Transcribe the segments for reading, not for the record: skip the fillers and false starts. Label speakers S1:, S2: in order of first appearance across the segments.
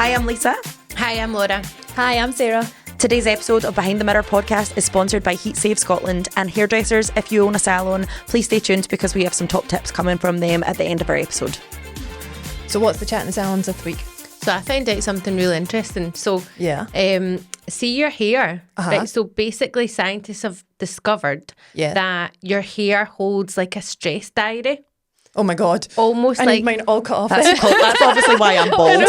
S1: Hi, I'm Lisa.
S2: Hi, I'm Laura.
S3: Hi, I'm Sarah.
S1: Today's episode of Behind the Mirror podcast is sponsored by Heat Save Scotland. And hairdressers, if you own a salon, please stay tuned because we have some top tips coming from them at the end of our episode.
S3: So what's the chat in the salons this week?
S2: So I found out something really interesting. So see your hair. Right? So basically scientists have discovered that your hair holds like a stress diary.
S3: Oh my God.
S2: Almost
S3: I
S2: like
S3: need mine all cut off.
S1: That's obviously why I'm bald.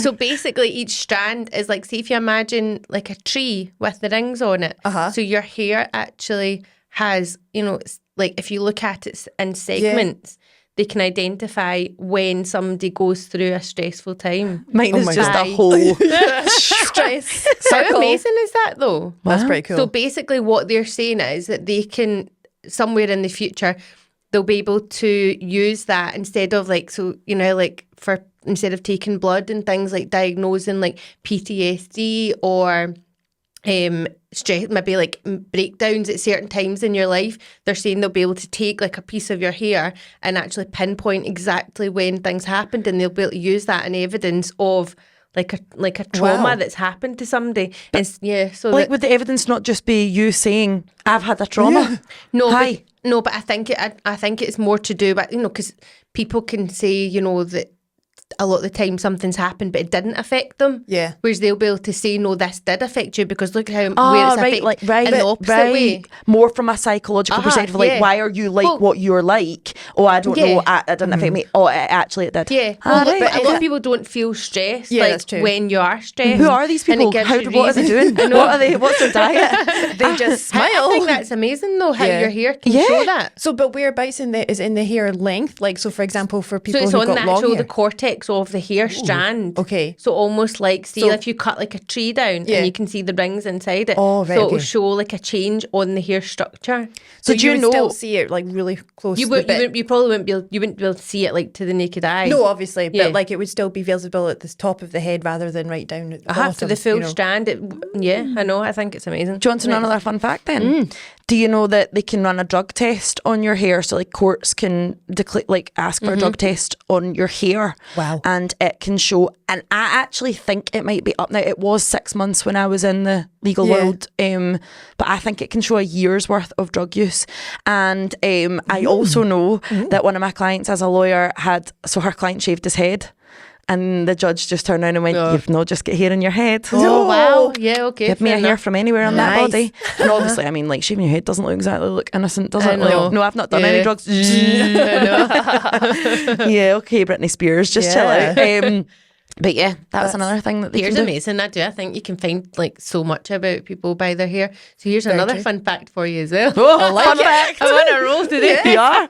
S2: So basically each strand is like, see if you imagine like a tree with the rings on it. So your hair actually has, like if you look at it in segments, they can identify when somebody goes through a stressful time.
S1: Mine is just a whole
S3: stress.
S2: How amazing is that though?
S3: That's pretty cool.
S2: So basically what they're saying is that they can, somewhere in the future, they'll be able to use that instead of like, instead of taking blood and things like diagnosing like PTSD or stress, maybe like breakdowns at certain times in your life. They're saying they'll be able to take like a piece of your hair and actually pinpoint exactly when things happened, and they'll be able to use that in evidence of like a trauma that's happened to somebody. And so
S1: like would the evidence not just be you saying I've had a trauma?
S2: No, but I think it's more to do with, because people can say, that a lot of the time something's happened but it didn't affect them.
S3: Yeah.
S2: Whereas they'll be able to say, no, this did affect you because look how where it's affected in the opposite way.
S1: More from a psychological perspective, like why are you like what you're like? Oh, I don't know, it didn't affect me. Oh, it did.
S2: Yeah. But a lot of people don't feel stressed
S3: that's true.
S2: when you are stressed.
S1: Who are these people? What are they doing? What are they? What's their diet?
S3: They just smile.
S2: I think that's amazing though, how your hair can show that.
S3: So, but whereabouts is in the hair length? Like, so for example, for people who got long hair. So it's on
S2: the cortex of the hair strand.
S3: Okay.
S2: So almost like, if you cut like a tree down and you can see the rings inside it.
S3: Oh, right,
S2: so it'll show like a change on the hair structure.
S3: So do you would still see it like really close to the bit?
S2: You probably wouldn't be able to see it like to the naked eye.
S3: No, obviously, but like it would still be visible at the top of the head rather than right down at the bottom.
S2: For the full strand. I know. I think it's amazing.
S1: Do you want to know another fun fact then? Do you know that they can run a drug test on your hair? So like courts can ask for a drug test on your hair.
S3: Wow.
S1: And it can show, and I actually think it might be up now. It was 6 months when I was in the legal world, but I think it can show a year's worth of drug use. And I also know that one of my clients as a lawyer her client shaved his head. And the judge just turned around and went, you've not just got hair in your head.
S2: Oh, wow. Yeah, okay.
S1: Give me a hair from anywhere on that body. And obviously, I mean, like, shaving your head doesn't look innocent, does it? Like, no, I've not done any drugs. Yeah, okay, Britney Spears, just chill out. But yeah, that's another thing that they can do.
S2: Hair's amazing. I think you can find like so much about people by their hair. So here's another fun fact for you as well.
S1: Oh, fun fact.
S2: I'm on a roll today.
S1: You are.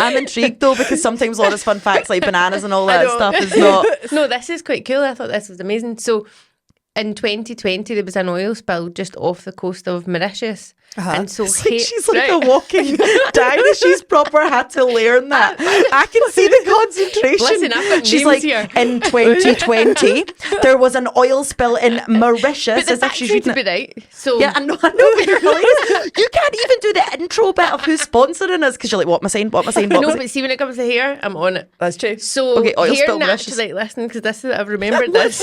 S1: I'm intrigued though, because sometimes Laura's fun facts like bananas and all that stuff is not.
S2: No, this is quite cool. I thought this was amazing. So in 2020 there was an oil spill just off the coast of Mauritius. And so
S1: she's like a walking diary. She's proper had to learn that. I can see the concentration.
S2: Listen, I've got
S1: she's like
S2: here.
S1: In 2020 there was an oil spill in Mauritius.
S2: But the facts need to be right. So
S1: yeah, I know. But you're hilarious. You can't even do the intro bit of who's sponsoring us because you're like, what am I saying?
S2: But see, when it comes to hair, I'm on it.
S3: That's true.
S2: So
S1: oil
S2: hair
S1: spill
S2: naturally, listen, because this is I've remembered this.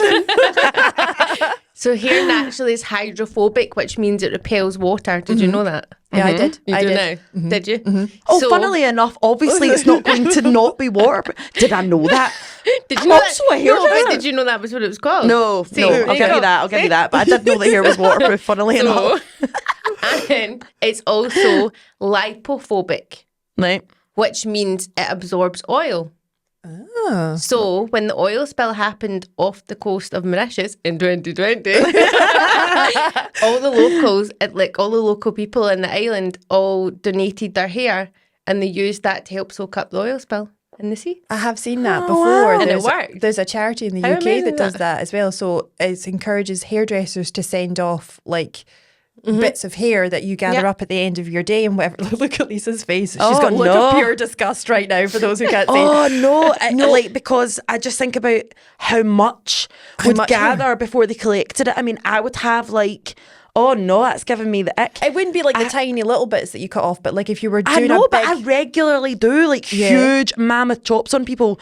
S2: So hair naturally is hydrophobic, which means it repels water. Did you know that?
S3: Yeah, I did.
S2: You do now? Did you?
S1: Oh, funnily enough, obviously it's not going to not be water. Did I know that?
S2: Did you know
S1: also
S2: that?
S1: a hairdresser.
S2: But did you know that was what it was called?
S1: No, I'll give you that. But I did know that hair was waterproof, funnily enough.
S2: And it's also lipophobic,
S1: right? Which
S2: means it absorbs oil.
S3: Oh.
S2: So when the oil spill happened off the coast of Mauritius in 2020, all the local people in the island all donated their hair, and they used that to help soak up the oil spill in the sea.
S3: I have seen that before.
S2: Wow. And it worked.
S3: There's a charity in the UK that does that as well. So it encourages hairdressers to send off like bits of hair that you gather up at the end of your day and whatever. Look at Lisa's face. She's got a look of pure disgust right now for those who can't see.
S1: Oh, no. Like, because I just think about how much would gather hair before they collected it. I mean, I would have like... Oh no, that's giving me the ick.
S3: It wouldn't be like the tiny little bits that you cut off, but like if you were doing
S1: but I regularly do like huge mammoth chops on people.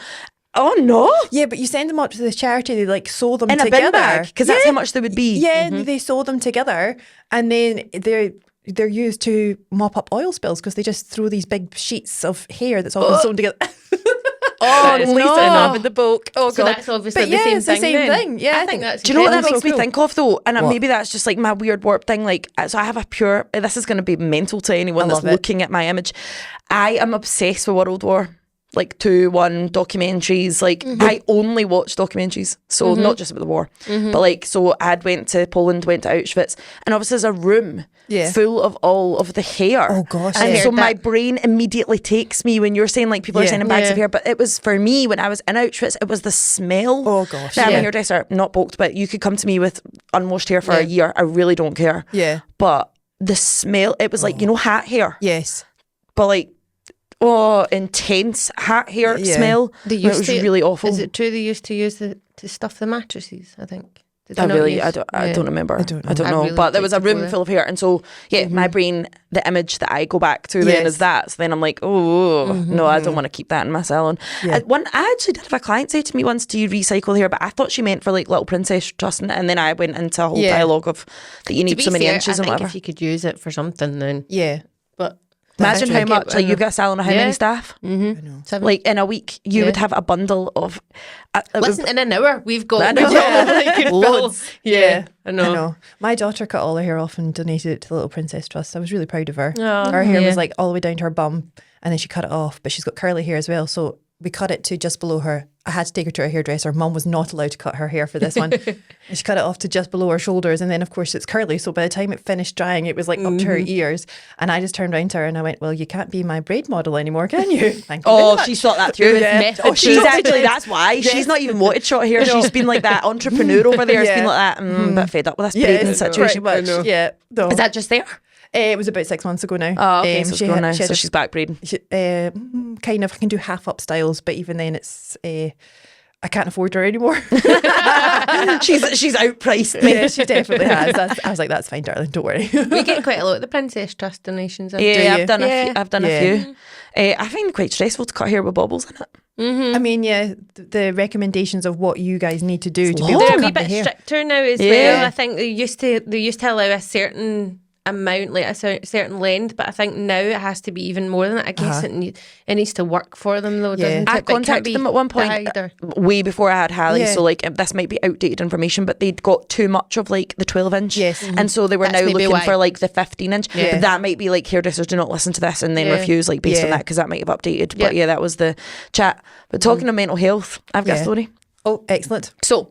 S1: Oh no!
S3: Yeah, but you send them up to this charity. They like sew them
S1: in
S3: together
S1: a bin bag because that's how much they would be.
S3: Yeah, they sew them together, and then they're used to mop up oil spills because they just throw these big sheets of hair that's all been sewn together.
S2: That is
S3: Lisa and I with the bulk. Oh
S2: so
S3: god,
S2: that's obviously
S3: but
S2: the same
S3: it's the
S2: thing.
S3: same
S2: then.
S3: thing. Yeah,
S2: I think that's.
S1: Do you know what that
S3: incredible.
S1: makes me
S3: So cool.
S1: think of though? And
S3: What?
S1: maybe that's just like my weird warp thing. Like, so I have a pure. This is going to be mental to anyone
S3: I
S1: that's
S3: love it.
S1: looking at my image. I am obsessed with World War. Like 2, 1 documentaries. Like I only watch documentaries, so not just about the war, but like so I had went to Poland, went to Auschwitz, and obviously there's a room full of all of the hair.
S3: Oh gosh,
S1: and
S3: yeah.
S1: so my brain immediately takes me when you're saying like people are sending bags of hair, but it was for me when I was in Auschwitz, it was the smell.
S3: Oh gosh,
S1: that I'm a hairdresser, not bulked, but you could come to me with unwashed hair for a year. I really don't care.
S3: Yeah,
S1: but the smell, it was like hat hair.
S3: Yes,
S1: but like. Intense hat hair smell.
S2: They
S1: It
S2: used
S1: was
S2: to,
S1: really awful.
S2: Is it true they used to use to stuff the mattresses? I think. Did they
S1: I
S2: not
S1: really,
S2: use-
S1: I don't remember. I don't know.
S2: I really
S1: But there was a
S2: liked it
S1: room
S2: before.
S1: full of hair, and so my brain, the image that I go back to then
S3: Yes.
S1: is that. So then I'm like, oh no, I don't want to keep that in my salon.
S3: Yeah.
S1: I actually did have a client say to me once, "Do you recycle hair?" But I thought she meant for like Little Princess Trust, and then I went into a whole dialogue of that you
S2: To
S1: need
S2: be
S1: so many
S2: fair,
S1: inches
S2: I
S1: and
S2: think
S1: whatever.
S2: if you could use it for something, then
S3: yeah.
S2: but.
S1: Imagine how
S2: Like
S1: much like you got a salon of how many staff?
S3: I know.
S1: Like in a week, you would have a bundle of.
S2: Listen, in an hour we've got
S1: Loads.
S2: Yeah, I
S3: I
S2: know.
S3: know. My daughter cut all her hair off and donated it to the Little Princess Trust. I was really proud of her.
S2: Oh,
S3: Her hair
S2: yeah.
S3: was like all the way down to her bum, and then she cut it off. But she's got curly hair as well, so we cut it to just below her. I had to take her to a hairdresser. Mum was not allowed to cut her hair for this one. And she cut it off to just below her shoulders, and then of course it's curly. So by the time it finished drying, it was like up to her ears. And I just turned around to her and I went, "Well, you can't be my braid model anymore, can you?" Thank you.
S1: Oh,
S3: very
S1: she
S3: much.
S1: thought that through.
S2: Yeah.
S1: Oh, she's
S3: totally
S1: actually,
S3: did.
S1: that's why. She's not even wanted short hair. She's been like that entrepreneur over there. It's been like that, but fed up with this braiding
S3: it's
S1: situation.
S3: pretty much. Yeah. No.
S1: Is that just there?
S3: It was about 6 months ago now.
S1: Oh, okay, so it's gone now.
S3: she had
S1: So
S3: a-
S1: she's back braiding.
S3: kind of. I can do half up styles, but even then, it's I can't afford her anymore.
S1: she's outpriced me.
S3: Yeah, she definitely has. I was like, that's fine, darling. Don't worry.
S2: We get quite a lot of the Princess Trust donations.
S1: Yeah,
S3: you?
S1: I've done a
S2: Yeah.
S1: few. I've done a few. I find it quite stressful to cut hair with bobbles in it.
S3: I mean, yeah, the recommendations of what you guys need to do to be able
S2: They're
S3: to
S2: a wee
S3: cut the
S2: bit
S3: hair.
S2: stricter now as
S1: Yeah.
S2: well. I think they used to allow a certain amount, like a certain length, but I think now it has to be even more than that. I guess it needs to work for them though, doesn't it?
S1: I
S2: But it can't
S1: contacted
S2: be
S1: them at one point,
S2: dyed or-
S1: way before I had Hallie,
S3: Yeah.
S1: so like this might be outdated information, but they'd got too much of like the 12-inch.
S3: Yes.
S1: And so they were
S2: That's
S1: now
S2: maybe
S1: looking
S2: why.
S1: for like the 15-inch.
S3: Yeah.
S1: But that might be like hairdressers do not listen to this and then
S2: Yeah.
S1: refuse like based on
S3: Yeah.
S1: that because that might have updated.
S2: Yeah.
S1: But yeah, that was the chat. But talking of mental health, I've got a
S3: Yeah.
S1: story.
S3: Oh, excellent.
S1: So,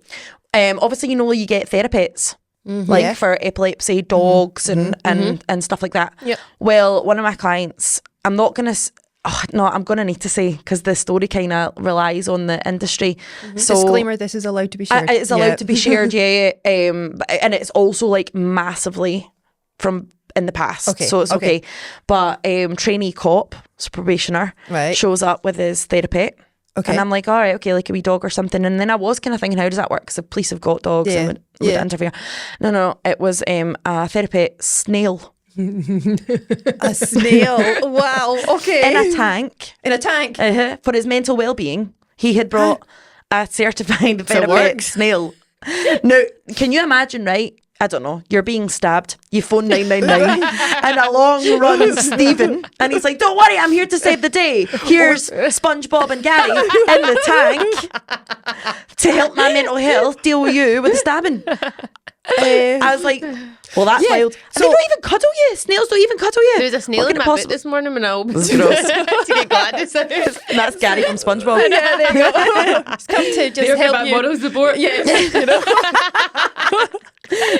S1: obviously, you know, you get therapists. Like
S3: Yeah.
S1: for epilepsy, dogs, and stuff like that.
S2: Yep.
S1: Well, one of my clients, I'm not gonna. I'm gonna need to say because the story kind of relies on the industry. So
S3: Disclaimer: this is allowed to be shared.
S1: it's allowed to be shared, yeah. And it's also like massively from in the past,
S3: Okay,
S1: so it's
S3: okay.
S1: okay. But trainee cop, so probationer,
S3: Right.
S1: shows up with his therapist.
S3: Okay.
S1: And I'm like, all right, okay, like a wee dog or something. And then I was kind of thinking, how does that work? Because the police have got dogs
S3: Yeah,
S1: and would
S3: yeah.
S1: interfere. No, it was a therapist snail
S3: A snail. Wow. Okay.
S1: in a tank
S3: In a tank.
S1: for his mental well-being. He had brought a certified therapist
S3: works.
S1: snail. Now, can you imagine, right? I don't know, you're being stabbed, you phone 999 and along runs Stephen and he's like, don't worry, I'm here to save the day. Here's SpongeBob and Gary in the tank to help my mental health deal with you with the stabbing. I was like, well, that's
S3: Yeah,
S1: wild.
S3: so-
S1: They don't even cuddle you. Snails don't even cuddle you.
S2: There was a snail
S1: What
S2: in
S1: could
S2: my
S1: it
S2: boot
S1: possibly-
S2: this morning when I opened
S1: That's gross.
S2: to get Gladys out.
S1: And that's Gary from SpongeBob.
S3: It's come to just help you.
S2: moral support.
S3: Yeah. You know?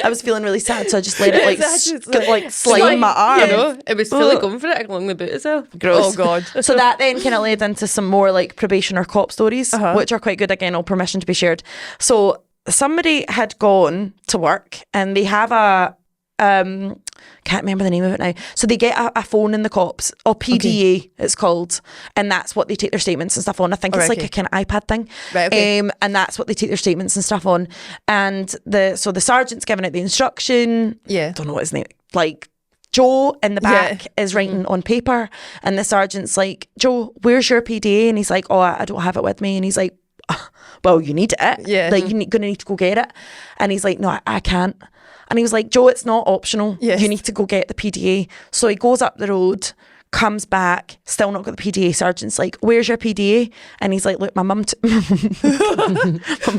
S1: I was feeling really sad, so I just let it like
S3: Exactly.
S1: like slime my arm.
S2: You know, it was fully going for it along the boot as well.
S1: Gross.
S3: Oh, God.
S1: So that then kind of led into some more like probation or cop stories, which are quite good. Again, all permission to be shared. So somebody had gone to work and they have a can't remember the name of it now. So they get a phone in the cops, or PDA it's called, and that's what they take their statements and stuff on. I think it's like a kind of iPad thing.
S3: Right, okay.
S1: And that's what they take their statements and stuff on. And the sergeant's giving out the instruction.
S3: Yeah.
S1: Don't know what his name, like Joe in the back is writing on paper, and the sergeant's like, Joe, where's your PDA? And he's like, oh, I don't have it with me. And he's like, well, you need it.
S3: Yeah.
S1: Like, you're going to need to go get it. And he's like, no, I can't. And he was like, Joe, it's not optional.
S3: Yes.
S1: You need to go get the PDA. So he goes up the road, comes back, still not got the PDA. Sergeant's like, where's your PDA? And he's like, look, my mum, my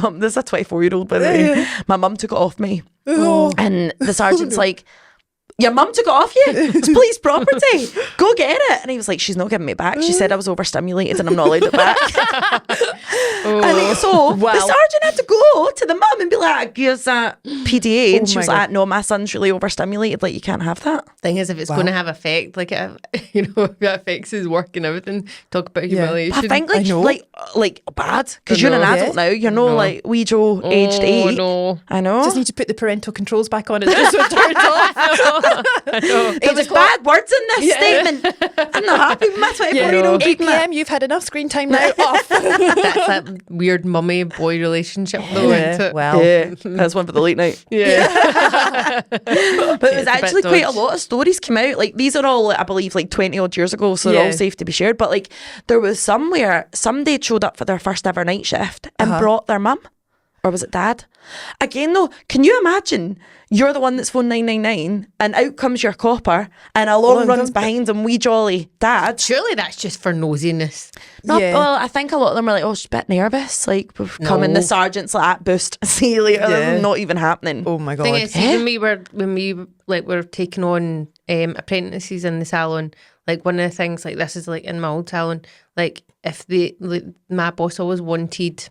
S1: mum, this is a 24-year-old, by the way. My mum took it off me.
S3: Oh.
S1: And the sergeant's like, your mum took it off you? It's police property. Go get it. And he was like, she's not giving me it back. She said I was overstimulated and I'm not allowed it back. So the sergeant had to go to the mum and be like, here's that PDA. And she was like, no, my son's really overstimulated. Like, you can't have that.
S2: Thing is, if it's going to have effect, like, if it affects his work and everything, talk about humiliation.
S1: I think like bad, because you're an adult now. You're like wee Joe, aged 8.
S2: No.
S1: I know.
S3: Just need to put the parental controls back on it just so it turns off.
S1: There was bad words in this statement. I'm not happy with my 24-year-old.
S3: 8 p.m. You've had enough screen time now. Off.
S2: That's that weird mummy boy relationship though, isn't it?
S3: Well,
S1: Yeah, that's one for the late night.
S2: Yeah.
S1: But it was actually quite a lot of stories came out. Like, these are all, I believe, like 20 odd years ago, so they're all safe to be shared. But like, there was somewhere somebody had showed up for their first ever night shift and brought their mum. Or was it dad? Again, though, can you imagine you're the one that's phoned 999 and out comes your copper and along runs behind him wee jolly dad?
S2: Surely that's just for nosiness.
S1: No, well, I think a lot of them are like, oh, she's a bit nervous. Like, we've come in, the sergeant's like, boost. See you later. This is not even happening.
S3: Oh my God.
S2: Thing is, when we were taking on apprentices in the salon, like, one of the things, like, this is like in my old salon, like, if my boss always wanted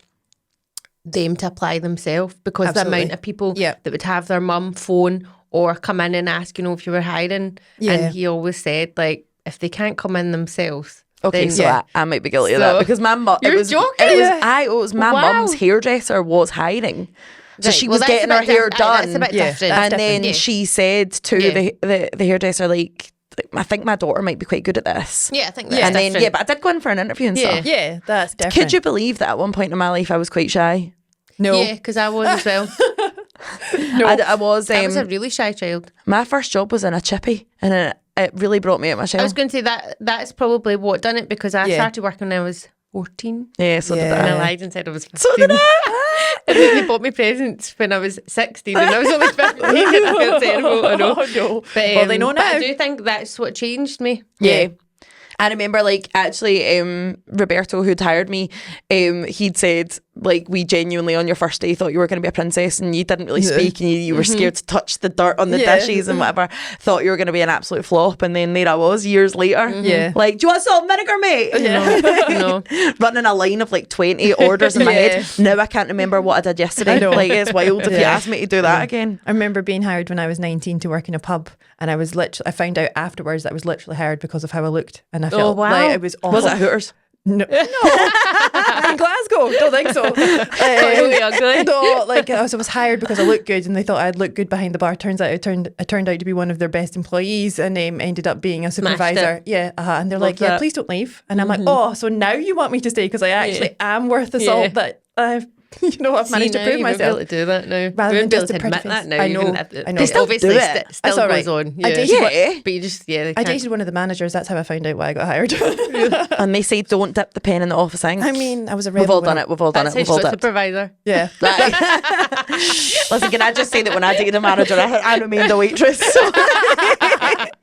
S2: them to apply themselves, because the amount of people that would have their mum phone or come in and ask, if you were hiring, and he always said, like, if they can't come in themselves.
S1: Okay,
S2: then,
S1: so I might be guilty of that, because my mum,
S2: You're joking?
S1: It was my mum's hairdresser was hiring. So she was getting her hair done.
S2: That's a bit different.
S1: And then she said to the hairdresser, like, I think my daughter might be quite good at this.
S2: Yeah, I think that's different.
S1: And then, but I did go in for an interview and stuff.
S3: Yeah, that's different.
S1: Could you believe that at one point in my life I was quite shy?
S3: No.
S2: Yeah, because I was as well.
S1: I was
S2: a really shy child.
S1: My first job was in a chippy, and it really brought me out my shell.
S2: I was going to say that's probably what done it, because I started working when I was 14.
S1: Yeah, so did
S2: And
S1: I.
S2: I lied and said I was 15.
S1: So did I.
S2: And then they bought me presents when I was 16 and I was only 15. And I felt terrible, I know.
S3: Oh, no.
S2: But,
S3: Well, they know now.
S2: But I do think that's what changed me.
S1: Yeah. I remember, like, actually, Roberto, who'd hired me, he'd said, like, we genuinely on your first day thought you were going to be a princess and you didn't really speak and you were scared to touch the dirt on the dishes and whatever, thought you were going to be an absolute flop, and then there I was years later. Like, do you want salt and vinegar, mate?
S2: No.
S1: Running a line of like 20 orders in my head. Now I can't remember what I did yesterday.
S3: I know.
S1: Like, it's wild if you ask me to do that again.
S3: I remember being hired when I was 19 to work in a pub, and I found out afterwards that I was literally hired because of how I looked, and I felt like it was awful.
S1: Was it Hooters?
S3: No. In Glasgow, don't think so.
S2: Really ugly.
S3: No, like, I was hired because I looked good, and they thought I'd look good behind the bar. Turns out I turned out to be one of their best employees, and ended up being a supervisor. Yeah, and they're like,
S2: that.
S3: please don't leave. And I'm like, oh, so now you want me to stay because I actually am worth the salt that I've managed to prove myself.
S2: You're able to do that now.
S3: Rather than just
S2: to admit that now.
S3: I know.
S2: They
S3: still
S2: obviously
S3: do it.
S2: still
S3: That's all
S2: goes
S3: right.
S2: on.
S3: I dated
S2: But you just, they
S3: I
S2: can't.
S3: dated one of the managers. That's how I found out why I got hired.
S1: And they say don't dip the pen in the office ink.
S3: I mean, I was a rebel.
S1: We've all done it. We've all done
S2: That's
S1: it. We've all
S2: his
S1: dipped.
S2: supervisor.
S3: Yeah.
S1: Listen, can I just say that when I dated a manager, I remained a waitress. So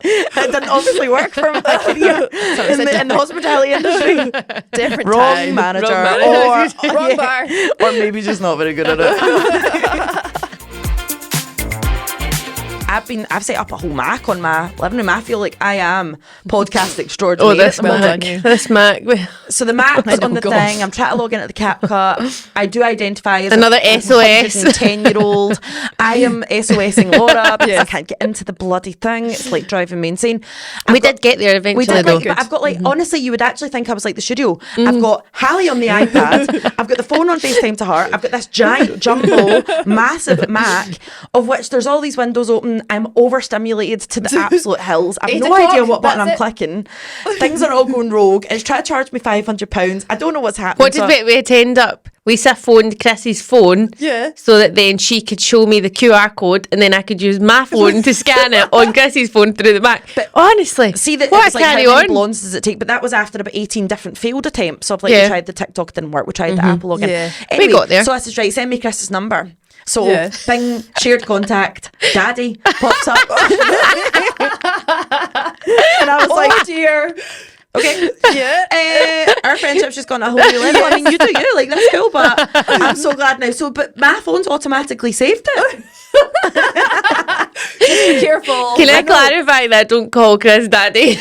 S1: it didn't obviously work for my career in the hospitality industry.
S3: Different
S1: Wrong
S3: time.
S1: manager,
S3: Wrong bar.
S1: or maybe just not very good at it. I've set up a whole Mac on my living room. I feel like I am podcast extraordinary.
S2: This
S3: well
S2: Mac.
S3: done, you.
S2: This Mac.
S1: So the Mac's on the thing. I'm trying to log into the CapCut. I do identify as
S2: Another
S1: a
S2: SOS.
S1: 10-year-old. I am SOSing Laura because I can't get into the bloody thing. It's like driving me insane.
S2: We did get there eventually,
S1: We did,
S2: though.
S1: but I've got like, honestly, you would actually think I was like the studio. I've got Hallie on the iPad. I've got the phone on FaceTime to her. I've got this giant, jumbo, massive Mac, of which there's all these windows open. I'm overstimulated to the absolute hills. I've
S3: 8
S1: no
S3: o'clock,
S1: idea what button I'm
S3: that's it.
S1: clicking. Things are all going rogue. It's trying to charge me £500. I don't know what's happening.
S2: What did we attend up? Lisa phoned Chris's phone
S3: Yeah.
S2: so that then she could show me the QR code and then I could use my phone to scan it on Chrissy's phone through the back. But honestly,
S1: See that
S2: what
S1: it's like, how
S2: carry
S1: many
S2: on?
S1: blondes does it take? But that was after about 18 different failed attempts of like,
S2: Yeah.
S1: we tried the TikTok, didn't work, we tried the Apple login.
S3: Yeah.
S1: Anyway,
S2: We got there.
S1: So I said, right, send me Chris's number. So
S3: Yeah.
S1: bing, shared contact, daddy pops up. And I was like,
S3: Oh dear.
S1: okay.
S3: Yeah.
S1: Our friendship's just gone a whole new level. I mean, you do you, like, that's cool, but I'm so glad now. So, but my phone's automatically saved it.
S3: Be careful.
S2: Can I clarify that? Don't call Chris daddy.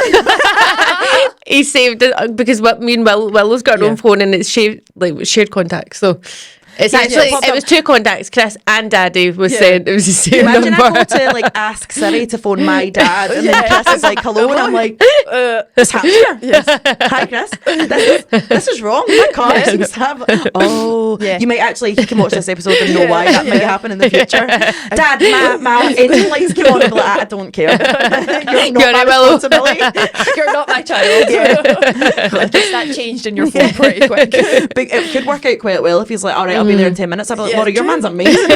S2: He saved it because me and Willow's got our own phone and it's shared contacts. So it's actually it was 2 contacts. Chris and daddy was saying it was the same
S1: Imagine
S2: number.
S1: I go to like ask Siri to phone my dad, and then Chris is like, "Hello," and I'm like, "This happens here." Yes. Hi, Chris. This is wrong. My car seems to have. Oh, you might actually. You can watch this episode and know why that might happen in the future. Dad, my engine lights came on, and be like, "I don't care. You're not my responsibility.
S3: You're not my child. I guess that changed in your phone pretty quick.
S1: But it could work out quite well if he's like, "All right, I'll be there in 10 minutes." I'll be like, "Laura, your man's amazing."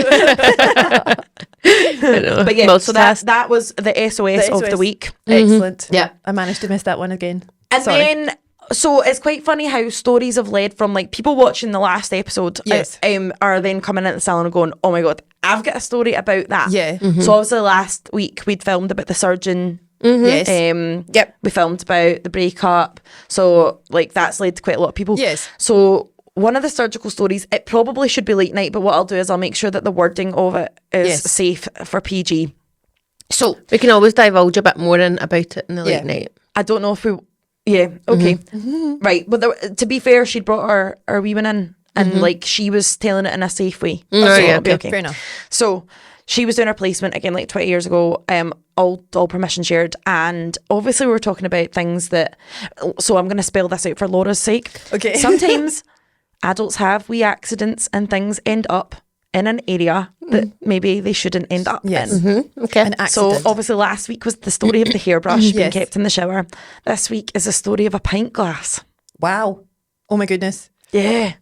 S1: But yeah, so that was the SOS of the week.
S3: Excellent.
S1: Yeah.
S3: I managed to miss that one again.
S1: And then, so it's quite funny how stories have led from like people watching the last episode are then coming into the salon and going, "Oh my God, I've got a story about that."
S3: Yeah.
S1: So obviously last week we'd filmed about the surgeon.
S3: Yes.
S1: We filmed about the breakup. So like that's led to quite a lot of people.
S3: Yes.
S1: So one of the surgical stories, it probably should be late night, but what I'll do is I'll make sure that the wording of it is safe for PG. So
S2: we can always divulge a bit more about it in the late night.
S1: I don't know if we... Yeah, okay. Right, but to be fair, she'd brought our wee one in and like she was telling it in a safe way. So it'll be okay.
S3: Fair enough.
S1: So she was doing her placement again like 20 years ago, all permission shared, and obviously we were talking about things that... So I'm going to spell this out for Laura's sake.
S3: Okay.
S1: Sometimes adults have wee accidents and things end up in an area that maybe they shouldn't end up
S3: Yes.
S1: in.
S2: Okay.
S3: An accident.
S1: So obviously last week was the story of the hairbrush being kept in the shower. This week is a story of a pint glass.
S3: Wow. Oh my goodness.
S1: Yeah.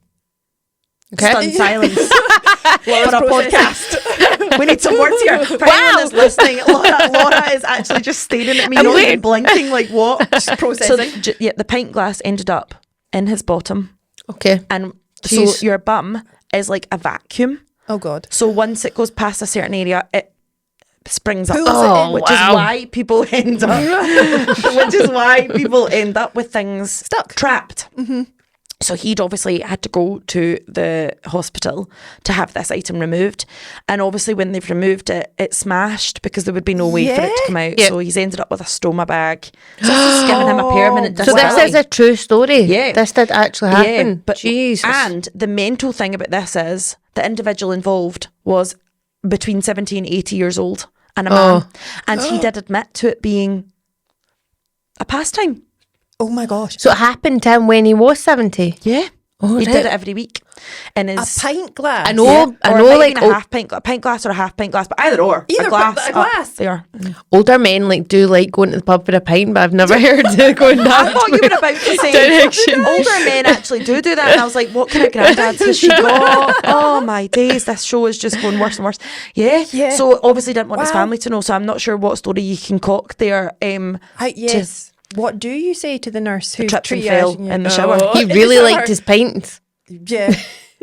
S2: Okay.
S1: Stunned silence for a podcast. We need some words here. For anyone that's listening, Laura is actually just staring at me, not even blinking, like what?
S3: Just processing.
S1: So the pint glass ended up in his bottom.
S2: Okay.
S1: And
S2: Jeez.
S1: so your bum is like a vacuum.
S3: Oh God.
S1: So once it goes past a certain area, it springs up,
S3: Pulls it in.
S1: which is why people end up, with things
S3: Stuck.
S1: trapped. So he'd obviously had to go to the hospital to have this item removed, and obviously when they've removed it, it smashed because there would be no way for it to come out.
S2: Yeah.
S1: So he's ended up with a stoma bag. So this is giving him a permanent
S2: So
S1: disability.
S2: this is a true story.
S1: Yeah.
S2: This did actually happen.
S1: But
S2: Jesus.
S1: and the mental thing about this is the individual involved was between 70 and 80 years old and a man. And he did admit to it being a pastime.
S3: Oh my gosh.
S2: So it happened to him when he was 70.
S1: Yeah.
S2: Oh,
S1: he
S2: right.
S1: did it every week. In
S3: A
S1: his,
S3: pint glass.
S2: I know,
S1: or
S2: I know,
S1: like
S2: like
S1: a pint glass or a half pint glass, but either or.
S3: Either,
S1: a glass.
S3: but a glass.
S1: They are.
S2: older men like do like going to the pub for a pint, but I've never heard of going that.
S1: I thought you were about to say
S2: direction.
S1: older men actually do that, and I was like, what kind of granddads has she got? Oh my days, this show is just going worse and worse. Yeah. So obviously didn't want his family to know, so I'm not sure what story you concoct there.
S3: Yes. What do you say to the nurse who
S1: tripped and fell in the shower.
S2: He really liked his pints.
S3: Yeah.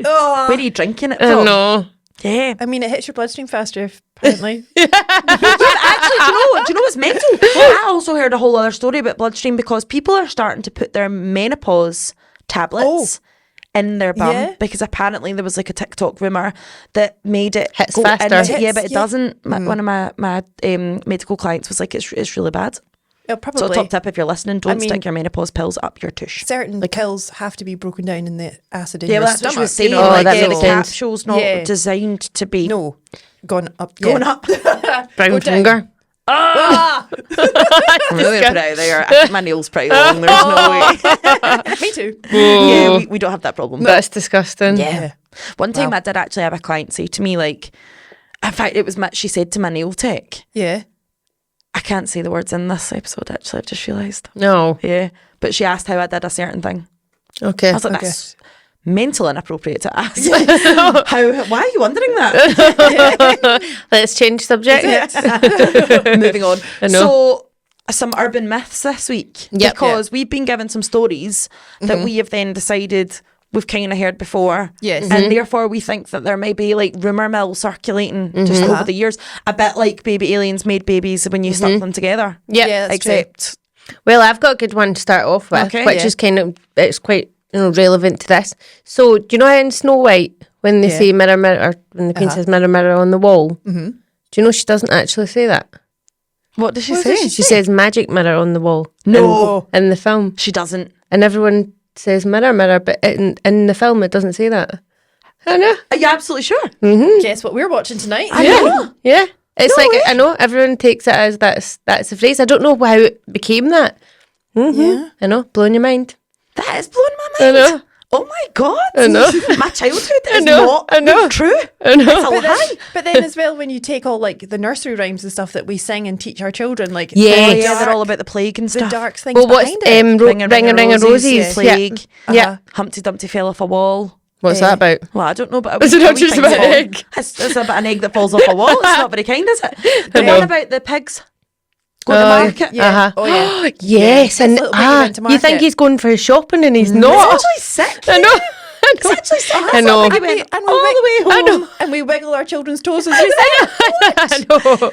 S3: Oh.
S1: Where are you drinking it
S2: I
S1: from?
S2: know.
S1: Yeah.
S3: I mean, it hits your bloodstream faster, apparently.
S1: Actually, do you know what's mental? I also heard a whole other story about bloodstream because people are starting to put their menopause tablets in their bum because apparently there was like a TikTok rumour that made it
S2: Hits
S1: go
S2: faster.
S1: into- yeah, but it doesn't. One of my medical clients was like, it's really bad.
S3: Probably.
S1: So top tip, if you're listening, don't
S3: mean,
S1: stick your menopause pills up your tush.
S3: certain pills have to be broken down in the acid in
S1: Yeah,
S3: your
S1: well, that's what
S3: stomach.
S1: she was saying.
S3: you know,
S1: Like,
S2: that
S1: the
S2: makes sense.
S1: capsule's not designed to be
S3: going up.
S1: going up.
S2: Brown finger.
S1: I'm really gonna put it out there. I think my nail's pretty long. There's no way.
S3: Me too.
S1: Yeah, we don't have that problem.
S2: That's disgusting.
S1: Yeah. One time I did actually have a client say to me, like, in fact, it was she said to my nail tech,
S3: Yeah.
S1: I can't say the words in this episode, actually, I've just realised.
S2: No.
S1: Yeah. But she asked how I did a certain thing.
S2: Okay.
S1: I was like, mental inappropriate to ask. Why are you wondering that?
S2: Let's change subject.
S1: Moving on.
S2: I know.
S1: So, some urban myths this week.
S2: Yep.
S1: Because we've been given some stories that we have then decided we've kind of heard before.
S3: Yes.
S1: And therefore we think that there may be like rumour mill circulating just over the years. A bit like baby aliens made babies when you stuck them together.
S2: Yeah,
S3: that's
S1: Except...
S2: Well, I've got a good one to start off with,
S1: Okay.
S2: which is kind of, it's quite relevant to this. So, do you know how in Snow White, when they say mirror, mirror, or when the queen says mirror, mirror on the wall, do you know she doesn't actually say that?
S1: What does she say?
S2: She says magic mirror on the wall.
S1: No.
S2: In the film.
S1: She doesn't.
S2: And everyone says mirror, mirror, but in the film it doesn't say that. I know.
S1: Are you absolutely sure?
S3: Guess what we're watching tonight?
S1: I know.
S2: Yeah. It's
S1: No
S2: like,
S1: way.
S2: I know, everyone takes it as that's the phrase. I don't know how it became that.
S3: Yeah.
S2: I know, blowing your mind.
S1: That is blowing my
S2: I
S1: mind.
S2: know.
S1: Oh my God.
S2: I know.
S1: My childhood is
S2: know, I know.
S1: not true.
S2: I know.
S1: It's a lie.
S3: But then as well, when you take all like the nursery rhymes and stuff that we sing and teach our children, like
S2: Yes.
S1: Oh, yeah, they're all about the plague and
S3: the
S1: stuff.
S3: dark things
S2: Well, what's
S3: behind it.
S2: Ring a Roses?
S1: Plague.
S2: Yeah.
S1: Humpty Dumpty fell off a wall.
S2: What's that about?
S1: Well, I don't know, but
S2: Is it not just about an egg?
S1: It's about an egg that falls off a wall. It's not very kind, is it? The
S2: know.
S1: one about the pigs going to market.
S3: Yeah.
S2: Uh-huh.
S3: Oh yeah.
S2: Yes,
S3: Yeah.
S2: and
S3: This little piggy went to
S2: you think
S3: market.
S2: he's going for his shopping and he's
S1: It's
S2: not.
S1: actually sick.
S2: I know.
S1: It's actually sick.
S2: I know.
S1: We
S3: And we,
S1: went
S3: and we
S1: all the way home.
S2: I know.
S3: and we wiggle our children's toes as we sing.
S2: I know.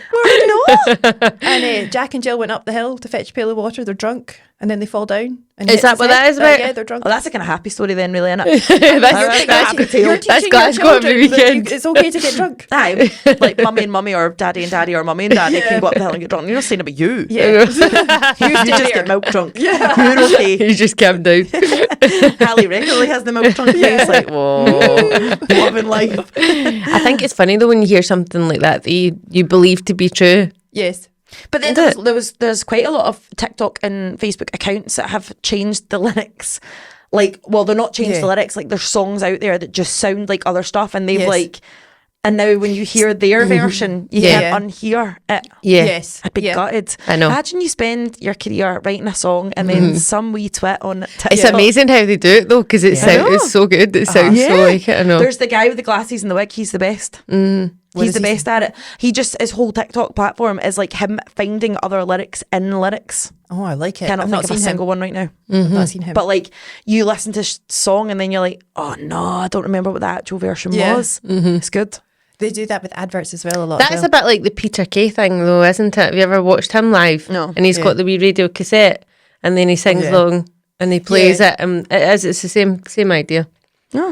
S1: No.
S3: And Jack and Jill went up the hill to fetch a pail of water. They're drunk, and then they fall down. And
S2: Is
S3: hit
S2: that
S3: his
S2: what
S3: head.
S2: that is about?
S3: Yeah, they're drunk.
S1: Well, that's a kind of happy story then, really, isn't it?
S2: That's
S1: happy tale.
S3: You're
S2: That's
S3: teaching
S2: Glasgow
S3: your
S2: every
S3: children that
S2: weekend.
S3: it's okay to get drunk.
S1: Aye, like mummy and mummy, or daddy and daddy, or mummy and daddy can go up the hill and get drunk. You're not saying about you.
S3: Yeah.
S1: You just get milk drunk. Yeah. You're okay.
S2: He's just calmed down.
S1: Hallie regularly has the milk drunk face. Like, whoa, loving life.
S2: I think it's funny though when you hear something like that you believe to be true.
S3: Yes.
S1: But then there's quite a lot of TikTok and Facebook accounts that have changed the lyrics. Like, well, they're not changed the lyrics. Like, there's songs out there that just sound like other stuff, and they've like. And now when you hear their version, you can't unhear it.
S2: Yeah.
S3: Yes.
S1: I'd be gutted.
S2: I know.
S1: Imagine you spend your career writing a song and then some wee twit on TikTok.
S2: It's amazing how they do it though, because it's so good. It sounds so like it. I know.
S1: There's the guy with the glasses and the wig. He's the best. He's the best at it. He just, his whole TikTok platform is like him finding other lyrics in lyrics.
S3: Oh, I like it.
S1: Cannot
S3: I've
S1: think
S3: not
S1: of a
S3: seen
S1: single
S3: him.
S1: one right now.
S3: I've not seen him.
S1: But like, you listen to song and then you're like, oh no, I don't remember what the actual version was. It's good.
S3: They do that with adverts as well a lot.
S2: That's a bit like the Peter Kay thing though, isn't it? Have you ever watched him live?
S1: No.
S2: And he's got the wee radio cassette and then he sings along and he plays it, and it's the same idea.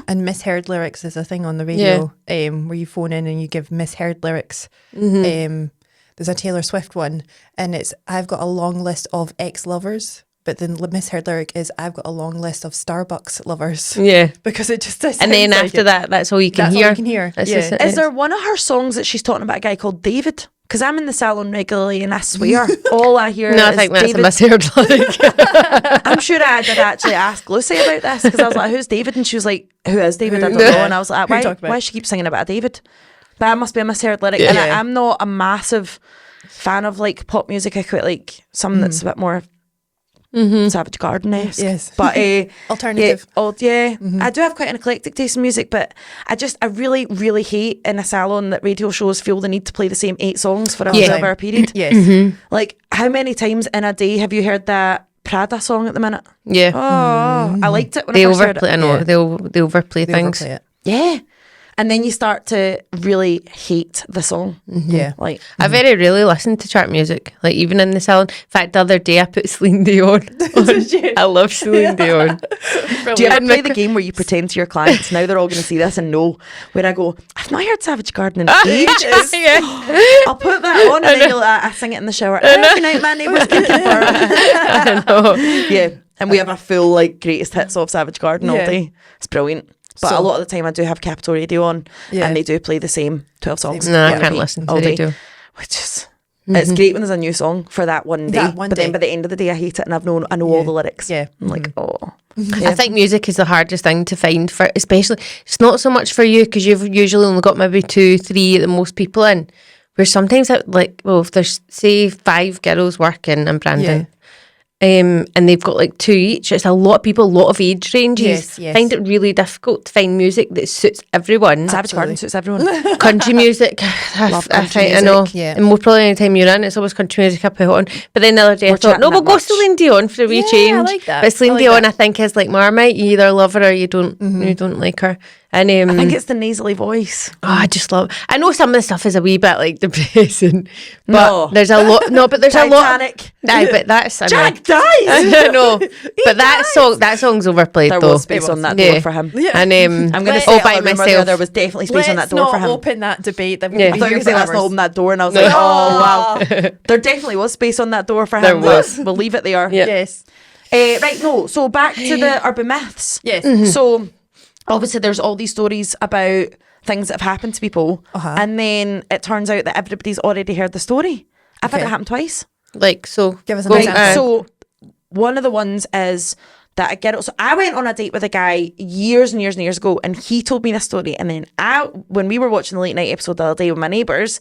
S3: And misheard lyrics is a thing on the radio, where you phone in and you give misheard lyrics. There's a Taylor Swift one, and it's I've got a long list of ex-lovers, but the misheard lyric is I've got a long list of Starbucks lovers.
S2: Yeah.
S3: Because it just
S2: And then after that, that's all you can
S3: That's all
S2: hear.
S3: you can hear.
S2: It's
S3: Yeah.
S2: just-
S1: Is there one of her songs that she's talking about a guy called David? Because I'm in the salon regularly and I swear all I hear
S2: No, I
S1: is
S2: think that's
S1: David.
S2: a misheard lyric.
S1: I'm sure I did actually ask Lucy about this because I was like, who's David? And she was like, who is David? I don't know. And I was like,
S3: Who you
S1: why
S3: talking about?
S1: does she keep singing about a David? That must be a misheard lyric. And I'm not a massive fan of like pop music. I quite like something that's a bit more Savage Garden-esque.
S3: Yes.
S1: But
S3: Alternative.
S1: I do have quite an eclectic taste in music, but I really, really hate in a salon that radio shows feel the need to play the same 8 songs for a 12-hour period.
S3: Yes.
S1: Like, how many times in a day have you heard that Prada song at the minute?
S2: Yeah.
S1: Oh, I liked it when
S2: They
S1: I first heard
S2: overplay,
S1: it.
S2: I know, they overplay
S3: They
S2: things.
S3: overplay it.
S1: Yeah. And then you start to really hate the song.
S3: Yeah.
S1: Like,
S2: I very rarely listen to chart music, like even in the salon. In fact, the other day I put Celine Dion on. I love Celine Dion.
S1: do you ever play the game where you pretend to your clients, now they're all going to see this and know, where I go, I've not heard Savage Garden in ages.
S2: Yeah.
S1: I'll put that on and then I sing it in the shower. Every night my neighbour's getting
S2: I know.
S1: Yeah. And we have a full like greatest hits of Savage Garden all
S3: Yeah.
S1: day. It's brilliant. But a lot of the time I do have Capital Radio on and they do play the same 12 songs.
S2: No, I
S1: on
S2: can't
S1: repeat
S2: listen to
S1: all day,
S2: radio.
S1: which is it's great when there's a new song for that one day.
S3: one
S1: but
S3: day.
S1: then by the end of the day I hate it and I know all the lyrics.
S3: Yeah.
S1: I'm like, oh.
S2: I think music is the hardest thing to find for, especially, it's not so much for you because you've usually only got maybe 2, 3 at the most people in, where sometimes like, well, if there's say 5 girls working in Brandon and they've got like 2 each. It's a lot of people, a lot of age ranges.
S3: Yes.
S2: Find it really difficult to find music that suits everyone.
S1: Savage Garden suits everyone.
S2: Country music,
S1: Love country
S2: I know.
S3: music, yeah.
S2: And more probably any time you're in, it's always country music I put on. But then the other day I thought,
S1: chatting
S2: no, we'll
S1: that
S2: go
S1: much.
S2: Celine Dion for a wee
S3: Yeah,
S2: change.
S3: I like that.
S2: But Celine
S3: I like
S2: Dion,
S3: that.
S2: I think, is like Marmite. You either love her or you don't like her. And
S1: I think it's the nasally voice.
S2: I just love. I know some of the stuff is a wee bit like depressing, but
S1: No.
S2: there's a lot. No, but there's a lot.
S1: Titanic.
S2: Aye, but that's
S1: Jack dies.
S2: I know, but that song's overplayed
S1: There
S2: though.
S1: was space on that
S2: Yeah.
S1: door for him.
S3: Yeah.
S2: And
S1: I'm going to
S2: all
S1: say
S2: by
S1: it,
S2: myself.
S1: there was definitely space on that
S3: Let's
S1: door
S3: not
S1: for him.
S3: open that debate. That
S2: Yeah.
S1: I thought you were saying let's not open that door, and I was like, oh wow, there definitely was space on that door for him.
S2: There was.
S1: We'll leave it there.
S2: Yeah.
S3: Yes.
S1: Right, no. So back to the urban myths.
S3: Yes.
S1: So obviously, there's all these stories about things that have happened to people, and then it turns out that everybody's already heard the story. I've had it happen twice.
S2: Like so.
S3: Give us an
S2: Go-
S3: example.
S1: So one of the ones is that I get it. So I went on a date with a guy years and years and years ago, and he told me this story. And then when we were watching the late night episode the other day with my neighbours,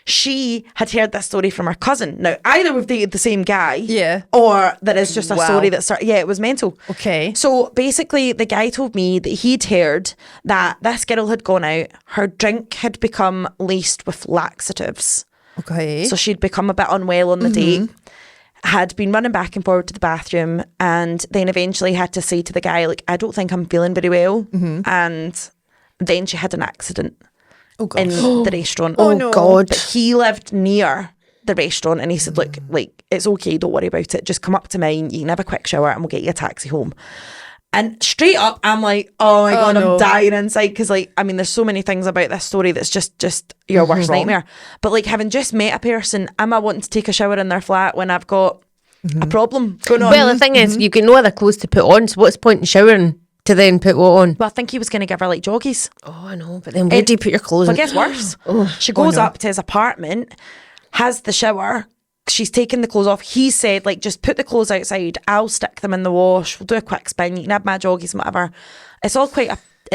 S1: she had heard this story from her cousin. Now, either we've dated the same guy, or that is just a story that started. Yeah, it was mental.
S3: Okay.
S1: So basically, the guy told me that he'd heard that this girl had gone out, her drink had become laced with laxatives.
S3: Okay.
S1: So she'd become a bit unwell on the date, had been running back and forward to the bathroom, and then eventually had to say to the guy, like, I don't think I'm feeling very well. And then she had an accident in the restaurant.
S3: Oh, no.
S2: God.
S1: But he lived near the restaurant, and he said, look, like, it's okay, don't worry about it. Just come up to mine, you can have a quick shower, and we'll get you a taxi home. And straight up, I'm like, oh my God,
S3: no.
S1: I'm dying inside. Because, like, I mean, there's so many things about this story that's just your worst nightmare. But, like, having just met a person, am I wanting to take a shower in their flat when I've got a problem going on?
S2: Well, the thing is, you get no other clothes to put on. So what's the point in showering to then put what on?
S1: Well, I think he was going to give her, like, joggies.
S2: Oh, I know. But then where do you put your clothes
S1: But
S2: on?
S1: it gets worse. She goes up to his apartment, has the shower. She's taken the clothes off. He said, like, just put the clothes outside. I'll stick them in the wash. We'll do a quick spin. You can have my joggies and whatever. It's all quite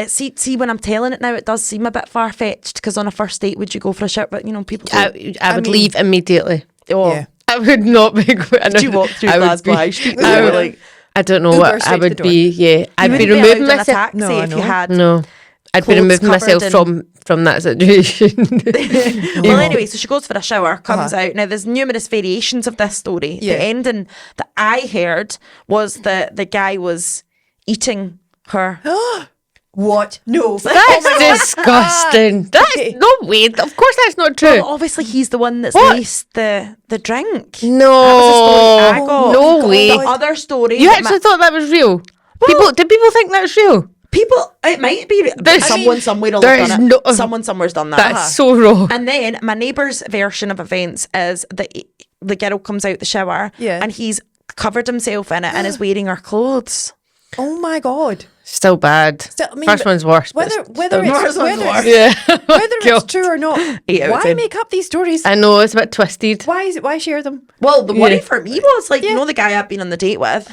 S1: see, when I'm telling it now, it does seem a bit far-fetched, because on a first date, would you go for a shower? But, you know, people don't.
S2: I would leave immediately.
S1: Oh,
S3: Yeah.
S2: I would not be going.
S1: Did you walk through Glasgow High Street?
S2: I would,
S1: Like,
S2: I don't know
S3: Uber
S2: what I
S3: straight to the
S2: would
S3: door.
S2: be. Yeah, I'd
S1: you
S2: be
S1: wouldn't
S2: removing
S1: allowed in a
S2: myself.
S1: taxi
S3: No, I
S1: if you
S3: know.
S1: had.
S2: No, I'd be
S1: clothes
S2: removing myself
S1: covered
S2: from that situation.
S1: Well, anyway, so she goes for a shower, comes out. Now, there's numerous variations of this story.
S3: Yeah.
S1: The ending that I heard was that the guy was eating her.
S3: What? No.
S2: That's disgusting. That's no way. Of course, that's not true.
S1: Well, obviously, he's the one that's
S2: What?
S1: laced the drink.
S2: No,
S1: That was a story I got.
S2: no way.
S1: The other story.
S2: You
S1: that
S2: actually thought that was real? Did people think that's real?
S1: people, it might be.
S2: There's-
S1: Someone somewhere will
S2: there
S1: have
S2: is
S1: done it.
S2: no-
S1: Someone somewhere's done that.
S2: That's so wrong.
S1: And then my neighbour's version of events is that the girl comes out the shower and he's covered himself in it and is wearing her clothes.
S3: Oh my God.
S2: Still bad.
S3: Still, I mean,
S2: First one's worse. but
S3: Whether
S2: it's
S3: whether
S2: still-
S3: it's, whether it's,
S2: yeah.
S3: whether it's
S2: God.
S3: true or not,
S1: 8 out of
S3: why
S1: 10.
S3: make up these stories?
S2: I know, it's a bit twisted.
S3: Why share them?
S1: Well, the worry
S2: Yeah.
S1: for me was like, you know, the guy I've been on the date with,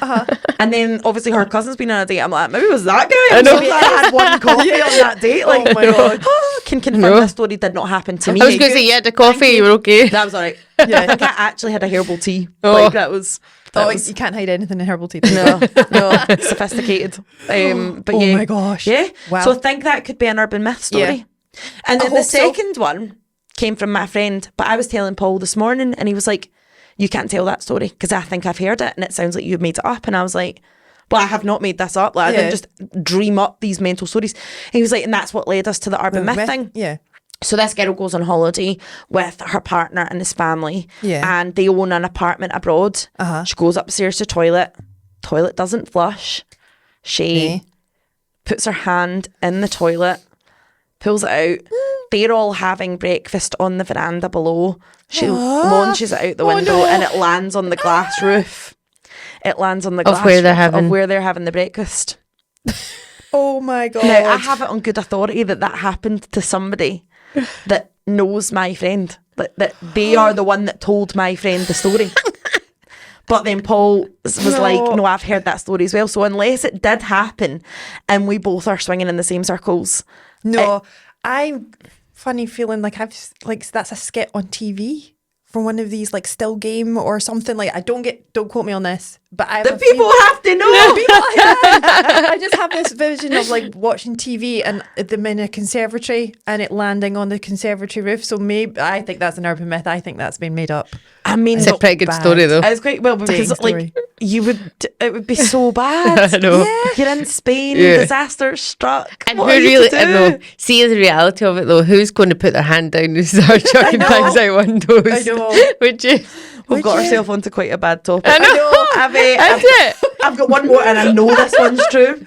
S1: and then obviously her cousin's been on a date. I'm like, maybe it was that guy.
S2: I know.
S1: Maybe I had one coffee on that date. Like,
S3: Oh my God.
S1: can confirm
S2: No.
S1: this story did not happen to me.
S2: I was going to say, you had the coffee, you were okay.
S1: That was all right. I think I actually had a herbal tea.
S2: Oh.
S1: Like that was.
S3: Oh, you can't hide anything in herbal tea.
S1: No, sophisticated. But
S3: Oh
S1: yeah.
S3: my gosh.
S1: Yeah.
S3: Wow.
S1: So I think that could be an urban myth story.
S3: Yeah.
S1: And then
S3: I
S1: the
S3: hope so.
S1: second one came from my friend, but I was telling Paul this morning and he was like, you can't tell that story because I think I've heard it and it sounds like you've made it up. And I was like, well, I have not made this up. Like, I didn't just dream up these mental stories. And he was like, and that's what led us to the urban myth thing.
S3: Yeah.
S1: So this girl goes on holiday with her partner and his family, and they own an apartment abroad. She goes upstairs to toilet doesn't flush. She puts her hand in the toilet, pulls it out. They're all having breakfast on the veranda below. She launches it out the window and it lands on the glass roof. It lands on the glass
S2: where they're
S1: roof
S2: having-
S1: of where they're having the breakfast.
S3: Oh my God.
S1: Now, I have it on good authority that happened to somebody that knows my friend. That they are the one that told my friend the story. But then Paul was like, no, I've heard that story as well. So unless it did happen and we both are swinging in the same circles.
S3: No, I'm funny feeling like that's a skit on TV from one of these like still game or something. Like, don't quote me on this, but I have
S1: The people have to know.
S3: I just have this vision of like watching TV and them in a conservatory and it landing on the conservatory roof. So maybe I think that's an urban myth. I think that's been made up.
S1: I mean,
S2: It's a pretty good story though.
S1: It's quite well because
S3: Dating
S1: like it would be so bad.
S2: I know.
S1: You're in Spain,
S2: Yeah.
S1: disaster struck.
S2: And
S1: What
S2: who
S1: are you
S2: really,
S1: to
S2: I
S1: do?
S2: know, see the reality of it though, who's going to put their hand down and start chucking
S3: know.
S2: things out windows?
S3: I know.
S2: Would you?
S1: We've got
S3: you?
S1: ourselves onto quite a bad topic.
S2: I know.
S1: I've,
S2: That's it.
S1: I've got one more, and I know this one's true.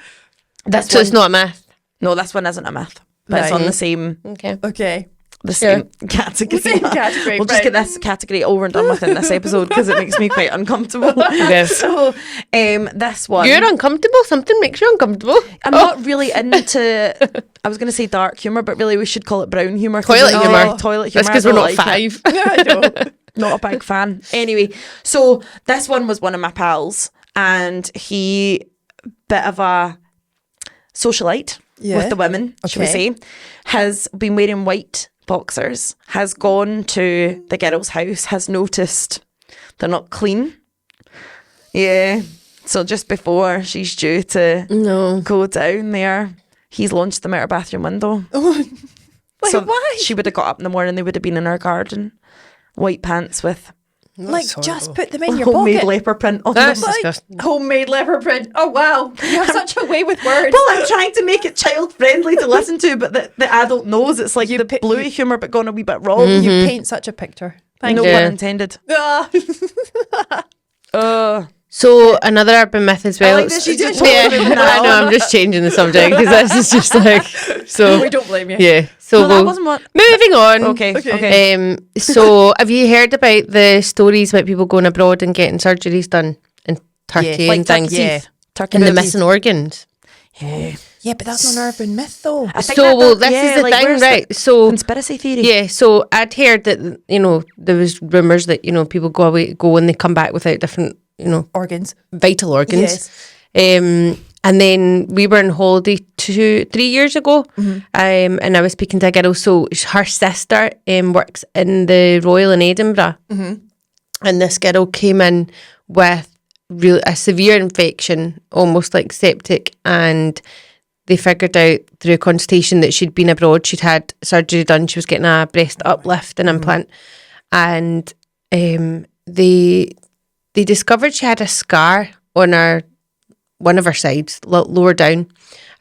S1: This
S2: So
S1: one,
S2: it's not a myth.
S1: no, this one isn't a myth, but it's
S3: Right.
S1: on the same
S2: Okay.
S3: Okay.
S1: same category.
S3: Same category,
S1: We'll just
S3: right.
S1: get this category over and done with in this episode because it makes me quite uncomfortable.
S2: Okay.
S1: So, this one.
S2: You're uncomfortable. Something makes you uncomfortable.
S1: I'm not really into. I was going to say dark humor, but really we should call it brown humor.
S2: Toilet humour.
S1: Toilet humor.
S2: That's because
S1: I
S2: we're
S1: don't
S2: not
S1: like it.
S2: 5.
S3: I know.
S1: Not a big fan. Anyway, so this one was one of my pals, and he bit of a socialite
S3: Yeah.
S1: with the women, should we
S3: Okay.
S1: say, has been wearing white boxers, has gone to the girl's house, has noticed they're not clean. Yeah. So just before she's due to
S2: No.
S1: go down there, he's launched them out her bathroom window.
S3: Like,
S1: So
S3: why?
S1: she would have got up in the morning, they would have been in her garden. White pants with
S3: Like, just put them in your
S1: homemade
S3: pocket.
S1: leopard print on
S2: That's
S1: them.
S2: disgusting.
S3: Homemade leopard print. Oh wow, you have such a way with words.
S1: Well, I'm trying to make it child friendly to listen to, but the adult knows it's like
S3: You
S1: the
S3: pi-
S1: bluey humour, but gone a wee bit wrong.
S3: You paint such a picture. Thank
S1: No
S3: you.
S2: you.
S1: pun intended.
S3: Ah.
S2: So another urban myth as well.
S1: like that she just
S2: yeah,
S1: told him now.
S2: I know. I'm just changing the subject because this is just like so.
S3: We don't blame you.
S2: Yeah. So
S1: No, that
S2: we'll,
S1: wasn't what.
S2: moving on.
S1: Okay.
S3: Okay.
S1: Okay.
S2: So have you heard about the stories about people going abroad and getting surgeries done in Turkey
S3: Yeah.
S2: and things?
S3: Yeah.
S1: Turkey
S2: And the
S1: teeth.
S2: missing organs.
S1: Yeah.
S3: Yeah, but that's not an urban myth though.
S1: I think
S2: So
S1: that-
S2: well, this
S1: yeah,
S2: is the
S1: like,
S2: thing,
S1: where's the
S2: right? So
S1: conspiracy theory.
S2: yeah, so I'd heard that there was rumours that people go and they come back without different
S3: Organs.
S2: vital organs.
S3: Yes.
S2: And then we were on holiday 3 years ago, and I was speaking to a girl. So her sister works in the Royal in Edinburgh, and this girl came in with a severe infection, almost like septic, and they figured out through a consultation that she'd been abroad. She'd had surgery done. She was getting a breast uplift and implant, and they discovered she had a scar on one of her sides, lower down.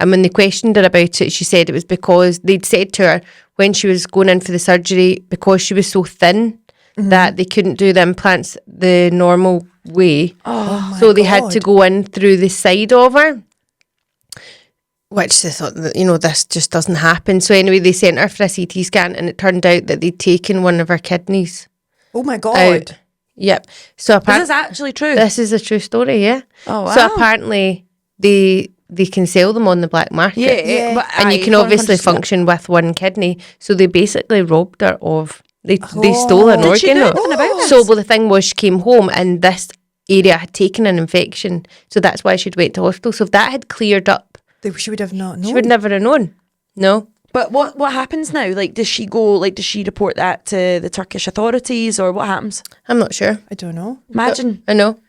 S2: And when they questioned her about it, she said it was because they'd said to her when she was going in for the surgery, because she was so thin that they couldn't do the implants the normal way.
S3: Oh,
S2: So they had to go in through the side of her, which they thought that, this just doesn't happen. So anyway, they sent her for a CT scan, and it turned out that they'd taken one of her kidneys
S3: Oh my god.
S2: out. Yep. So
S1: Is this actually true?
S2: this is a true story, yeah.
S1: Oh,
S2: So
S1: wow.
S2: apparently they can sell them on the black market.
S3: Yeah.
S1: But
S2: And you can obviously
S1: 100%.
S2: function with one kidney. So they basically robbed her of, they stole an
S1: Did she
S2: organ.
S1: know
S2: out.
S1: anything about this?
S2: So well, the thing was she came home and this area had taken an infection. So that's why she'd went to hospital. So if that had cleared up,
S3: She would have not known.
S2: she would never have known. No.
S1: But what happens now? Like, does she go? Like, does she report that to the Turkish authorities, or what happens?
S2: I'm not sure.
S3: I don't know.
S1: Imagine.
S2: I know.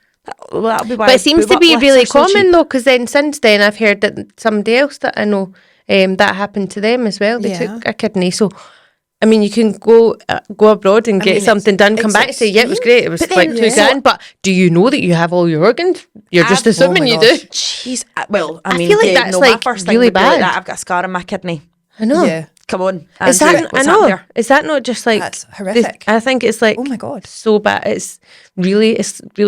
S1: Well, that'll be why.
S2: But it seems to be
S1: uplifts
S2: really
S1: are so
S2: common
S1: cheap.
S2: though, because then since then I've heard that somebody else that I know that happened to them as well. They
S3: Yeah.
S2: took a kidney. So, I mean, you can go abroad and get
S3: mean,
S2: something done, come
S3: it's
S2: back and say, yeah, it was great. It was
S1: But
S2: like
S1: then-
S2: $2 grand. But do you know that you have all your organs? You're just assuming
S3: my
S2: you
S3: gosh.
S2: do.
S1: Jeez. Well, I
S2: I
S1: mean,
S2: feel like
S1: yeah,
S2: that's,
S1: no,
S2: like,
S1: my first thing
S2: really
S1: would be like
S2: bad.
S1: that. I've got a scar on my kidney.
S2: I know.
S3: Yeah.
S1: Come on.
S2: Is
S1: Andrew,
S2: that, I
S1: what's
S2: know.
S1: up there?
S2: Is that not just like
S3: That's horrific.
S2: I think it's like
S3: Oh my god.
S2: so bad. It's really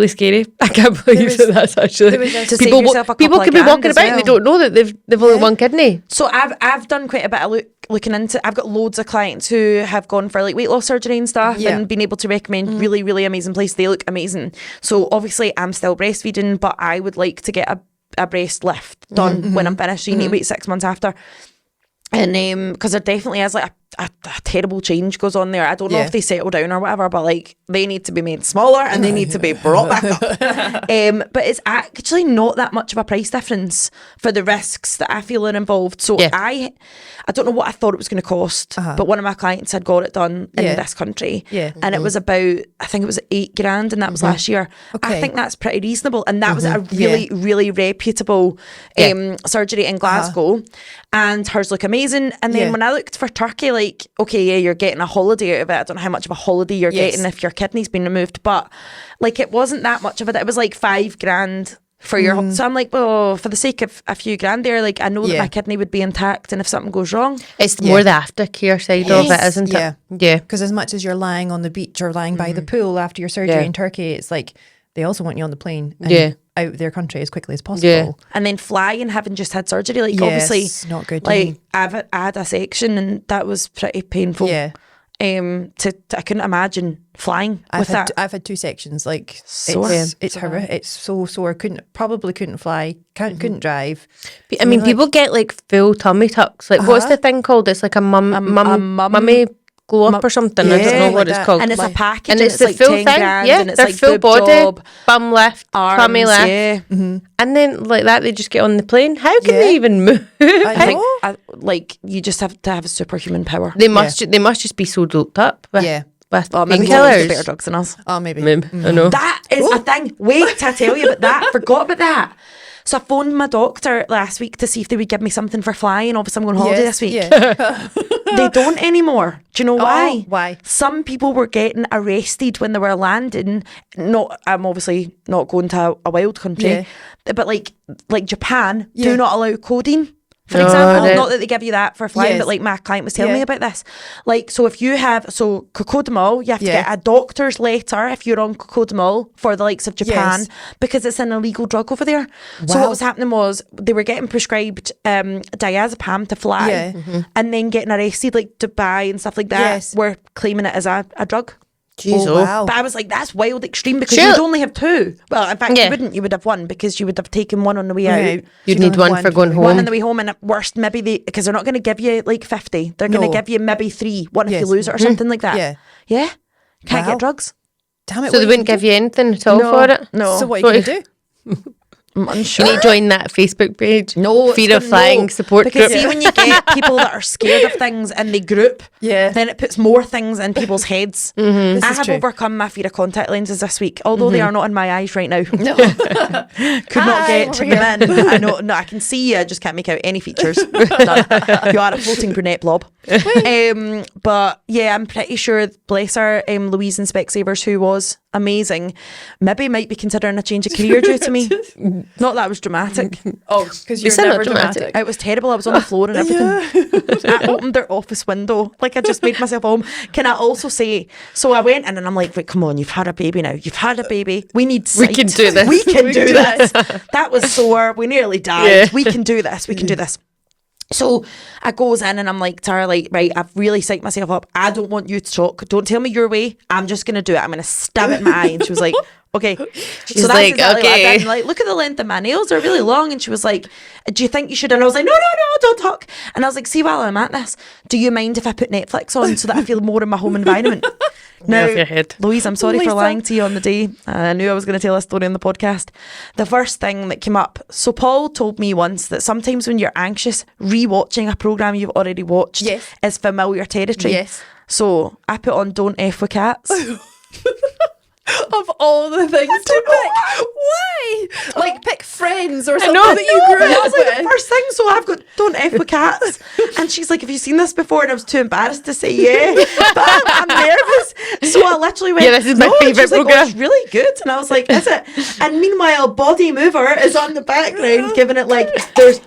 S2: scary. I can't believe
S3: was-
S2: that that's actually
S3: there was a-
S1: To
S2: people.
S1: save yourself a
S2: People
S1: couple
S2: could be
S1: of
S2: walking
S1: grand as
S2: about and they
S1: well.
S2: don't know that they've only one kidney.
S1: So I've done quite a bit of looking into. I've got loads of clients who have gone for like weight loss surgery and stuff,
S3: Yeah.
S1: and been able to recommend really, really amazing places. They look amazing. So obviously I'm still breastfeeding, but I would like to get a breast lift done when I'm finished. So you need to wait 6 months after. And because there definitely is like a terrible change goes on there. I don't know if they settle down or whatever, but like they need to be made smaller and they need to be brought back up. But it's actually not that much of a price difference for the risks that I feel are involved. So I don't know what I thought it was going to cost, but one of my clients had got it done in this country, and it was about, I think it was $8,000, and that was last year. I think that's pretty reasonable, and that was a really, really reputable surgery in Glasgow, and hers look amazing. And then when I looked for Turkey, like, okay, you're getting a holiday out of it. I don't know how much of a holiday you're getting if your kidney's been removed, but like it wasn't that much of it. It was like $5,000 for your so I'm like, for the sake of a few grand there, like I know that my kidney would be intact, and if something goes wrong,
S2: it's more the aftercare side of it, isn't it? Yeah,
S3: because as much as you're lying on the beach or lying by the pool after your surgery in Turkey, it's like they also want you on the plane and out of their country as quickly as possible.
S1: And then flying, having just had surgery, like obviously
S3: it's not good.
S1: Like I had a section, and that was pretty painful. I couldn't imagine flying with that.
S3: I've had 2 sections. Like
S1: Sore.
S3: it's horrific. It's so sore. Couldn't fly. Couldn't drive.
S2: I mean, people get like full tummy tucks. Like what's the thing called? It's like a mummy glow up or something. I don't know what it's called.
S1: And it's a package,
S2: and it's
S1: like
S2: the full
S1: 10
S2: thing.
S1: grand,
S2: Yeah,
S1: and it's
S2: they're
S1: like
S2: full body,
S1: job,
S2: bum left,
S1: arms,
S2: tummy left, and then like that they just get on the plane. How can they even move?
S3: I know.
S1: Like you just have to have a superhuman power.
S2: They must. They must just be so doped up. With, with
S1: maybe they're better drugs than us.
S3: Oh, maybe.
S2: I know.
S1: That is a thing. Wait till I tell you about that. Forgot about that. So I phoned my doctor last week to see if they would give me something for flying. Obviously, I'm going on holiday this week. They don't anymore. Do you know why?
S3: Why?
S1: Some people were getting arrested when they were landing. I'm obviously not going to a wild country, but like Japan do not allow codeine. For example, not that they give you that for flying, but like my client was telling me about this. Like, so if you have, cocodamol, you have to get a doctor's letter if you're on cocodamol for the likes of Japan, because it's an illegal drug over there. So what was happening was they were getting prescribed diazepam to fly, and then getting arrested, like Dubai and stuff like that, were claiming it as a drug.
S2: Jeez,
S1: But I was like, that's wild extreme, because you'd only have 2. Well, in fact, you wouldn't. You would have 1, because you would have taken 1 on the way out.
S2: You'd need one for going home.
S1: 1 on the way home, and at worst, maybe because they're not going to give you like 50. They're going to give you maybe 3. One if you lose it or something like that. Yeah. Can't get drugs.
S3: Damn it.
S2: So they wouldn't give you anything at all for it?
S1: No.
S3: So what are you going to do?
S1: I'm unsure.
S2: You need to join that Facebook page.
S1: No,
S2: Fear of Flying support
S1: because
S2: group.
S1: see, when you get people that are scared of things and they group, then it puts more things in people's heads. I have overcome my fear of contact lenses this week, although they are not in my eyes right now. No. Could not get to them in. I know. No, I can see you. I just can't make out any features. Done. You are a floating brunette blob. But yeah, I'm pretty sure, bless her, Louise in Specsavers, who was amazing, maybe might be considering a change of career due to me. Not that was dramatic.
S3: Oh, because you're never dramatic.
S1: It was terrible. I was on the floor and everything. I opened their office window like I just made myself home. Can I also say, so I went in and I'm like, right, come on, you've had a baby now. You've had a baby. We need sight.
S2: We can do this.
S1: We can do this. That was sore. We nearly died. We can do this. We can do this. So I goes in and I'm like, Tara, like, right, I've really psyched myself up. I don't want you to talk. Don't tell me your way. I'm just going to do it. I'm going to stab it in my eye. And she was like, okay.
S2: She's so like, exactly okay.
S1: What I did. Like, look at the length of my nails. They're really long. And she was like, do you think you should? And I was like, no, don't talk. And I was like, see, while I'm at this, do you mind if I put Netflix on so that I feel more in my home environment? Now, Louise, I'm sorry for lying to you on the day. I knew I was going to tell a story on the podcast. The first thing that came up, so Paul told me once that sometimes when you're anxious, rewatching a programme you've already watched is familiar territory.
S3: Yes.
S1: So I put on Don't F with Cats.
S3: Of all the things to pick, why? Like pick Friends or something that you grew up
S1: That was like
S3: with.
S1: the first thing. So I've got Don't F with Cats, and she's like, "Have you seen this before?" And I was too embarrassed to say yeah, but I'm nervous. So I literally went,
S2: this is my favourite
S1: like,
S2: programme.
S1: oh, it's really good. And I was like, "Is it?" And meanwhile, Body Mover is on the background, giving it like there's.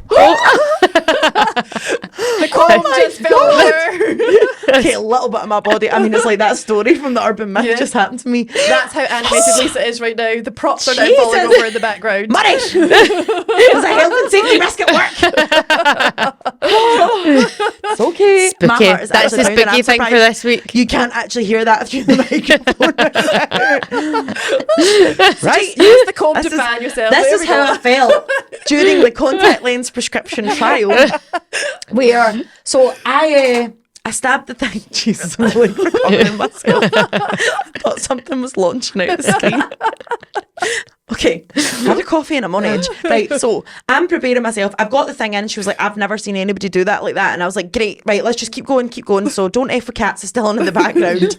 S3: The comb just fell over.
S1: Okay, a little bit of my body. I mean, it's like that story from the Urban Myth just happened to me.
S3: That's how animated Lisa is right now. The props are now falling over in the background.
S1: Money! There's a health and safety risk at work. It's okay.
S2: Spooky.
S1: My heart is
S2: That's the
S1: actually pounding.
S2: spooky
S1: I'm
S2: thing for
S1: surprised
S2: this week.
S1: You can't actually hear that through the microphone. Right?
S3: Use the comb to fan yourself.
S1: This
S3: There
S1: is
S3: we
S1: how
S3: go.
S1: I felt during the contact lens prescription trial. So I stabbed the thing. Jesus, I'm like recovering myself. I thought something was launching out the screen. Okay, I had a coffee and I'm on edge. Right, so I'm preparing myself. I've got the thing in. She was like, I've never seen anybody do that like that. And I was like, great, right, let's just keep going. So don't F with cats is still on in the background.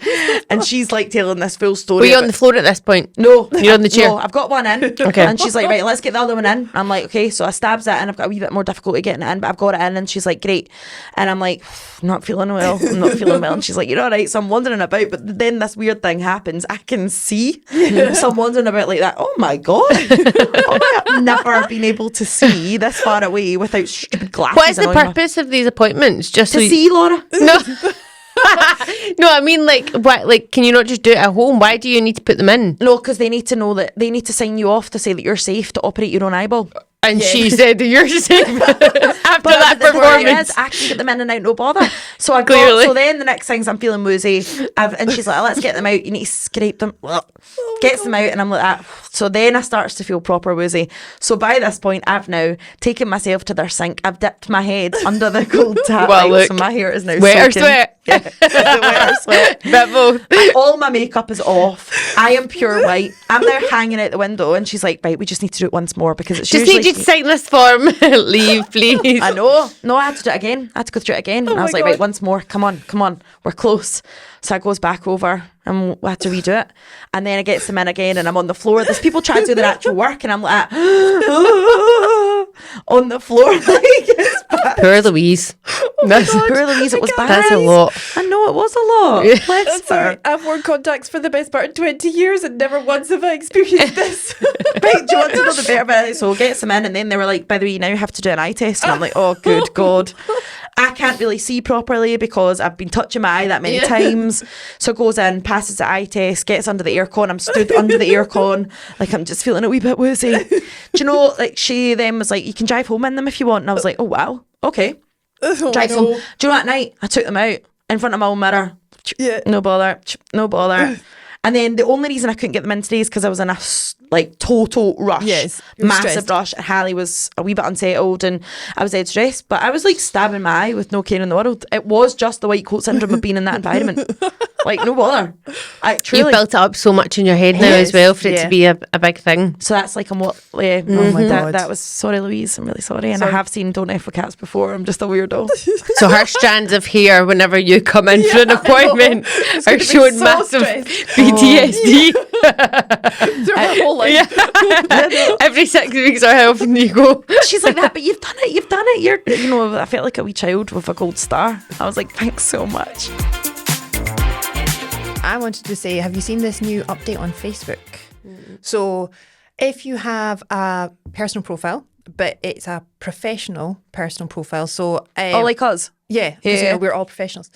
S1: And she's like telling this full story.
S2: Were you on the floor at this point?
S1: No.
S2: You're on the chair?
S1: No, I've got one in.
S2: Okay.
S1: And she's like, right, let's get the other one in. I'm like, okay, so I stabs it in. I've got a wee bit more difficulty getting it in, but I've got it in. And she's like, great. And I'm like, not feeling well. I'm not feeling well. And she's like, you're all right. So I'm wandering about. But then this weird thing happens. I can see. So I'm wandering about like that. Oh my God. I've never been able to see this far away without stupid glasses.
S2: What is the purpose of these appointments? Just
S1: To see, Laura.
S2: No. No, I mean, like, what? Like, can you not just do it at home? Why do you need to put them in?
S1: No, because they need to know that they need to sign you off to say that you're safe to operate your own eyeball.
S2: And she said that you're safe after that
S1: the point
S2: performance.
S1: is, I can get them in and out, no bother. So I
S2: Clearly.
S1: so then the next thing's I'm feeling woozy, and she's like, let's get them out. You need to scrape them. Gets them out, and I'm like that. So then I starts to feel proper woozy. So by this point, I've now taken myself to their sink. I've dipped my head under the cold tap.
S2: Well,
S1: right,
S2: look,
S1: so my hair is now
S2: wet or
S1: soaking.
S2: sweat?
S1: Yeah, wet or sweat.
S2: Bit both.
S1: All my makeup is off. I am pure white. I'm now hanging out the window, and she's like, right, we just need to do it once more because it's
S2: Just
S1: usually
S2: need you to sign this form. Leave, please.
S1: I know. No, I had to do it again. I had to go through it again. And I was like, right, once more. Come on. We're close. So I goes back over and we had to redo it. And then I get them in again and I'm on the floor. There's people trying to do their actual work and I'm like, on the floor. Like, it's bad.
S2: Poor Louise.
S1: Poor Louise, it was bad.
S2: That's a lot.
S1: I know, it was a lot. Bless
S3: That's
S1: her.
S3: right. I've worn contacts for the best part of 20 years and never once have I experienced this.
S1: Right, do you want to know the better bit? So get some in and then they were like, by the way, you now have to do an eye test. And I'm like, oh, good God. I can't really see properly because I've been touching my eye that many times. So goes in, passes the eye test, gets under the aircon. I'm stood under the aircon, like I'm just feeling a wee bit woozy. Do you know, like she then was like, you can drive home in them if you want. And I was like, oh wow, okay. Drive home. Do you know, at night I took them out in front of my own mirror.
S3: Yeah.
S1: No bother. And then the only reason I couldn't get them in today is because I was in a total rush.
S3: Yes, you were
S1: massive
S3: stressed.
S1: rush. Hallie was a wee bit unsettled and I was dead stressed. But I was like stabbing my eye with no care in the world. It was just the white coat syndrome of being in that environment. Like no bother.
S2: You've built it up so much in your head now as well for it to be a big thing.
S1: So that's like yeah.
S3: Oh my God.
S1: That was, sorry Louise, I'm really sorry. And I have seen Don't F with Cats before. I'm just a weirdo.
S2: So her strands of hair whenever you come in for an appointment are showing
S3: so
S2: massive
S3: stressed.
S2: PTSD.
S3: Through her whole life.
S2: Yeah. Every 6 weeks or how often you go.
S1: She's like that, but you've done it. I felt like a wee child with a gold star. I was like, thanks so much.
S3: I wanted to say, have you seen this new update on Facebook? So if you have a personal profile, but it's a professional personal profile, so
S1: like us.
S3: yeah, 'cause, you know, we're all professionals.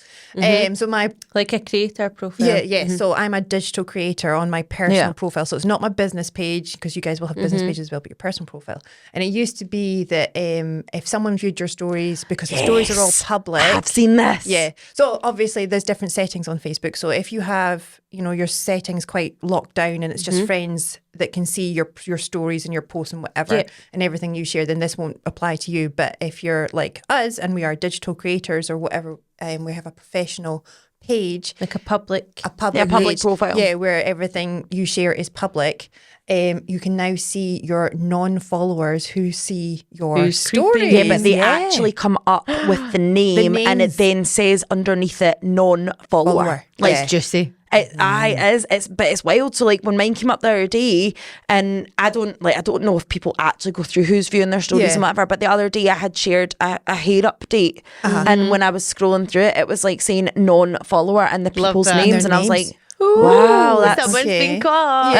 S3: So my
S2: Like a creator profile.
S3: yeah. So I'm a digital creator on my personal profile. So it's not my business page because you guys will have business pages as well, but your personal profile. And it used to be that if someone viewed your stories, because the stories are all public.
S1: I've seen this.
S3: Yeah. So obviously there's different settings on Facebook. So if you have, you know, your settings quite locked down and it's just friends that can see your stories and your posts and whatever and everything you share, then this won't apply to you. But if you're like us and we are digital creators or whatever, we have a professional page,
S2: Like a public
S1: public
S3: page,
S1: profile.
S3: yeah, where everything you share is public. You can now see your non-followers who see your
S2: Who's
S3: stories.
S2: creeping.
S1: Yeah, but they actually come up with the name and it
S3: names.
S1: then says underneath it non-follower.
S3: Follower.
S1: Like
S3: Yeah.
S2: juicy.
S1: It's wild. So like when mine came up the other day, and I don't know if people actually go through who's viewing their stories and whatever. But the other day I had shared a hair update, and when I was scrolling through it, it was like saying non-follower and the
S2: Love
S1: people's
S2: that.
S1: names,
S3: Their
S1: and I was
S3: names.
S1: like, wow, that's
S2: Someone's
S3: okay.
S2: been caught.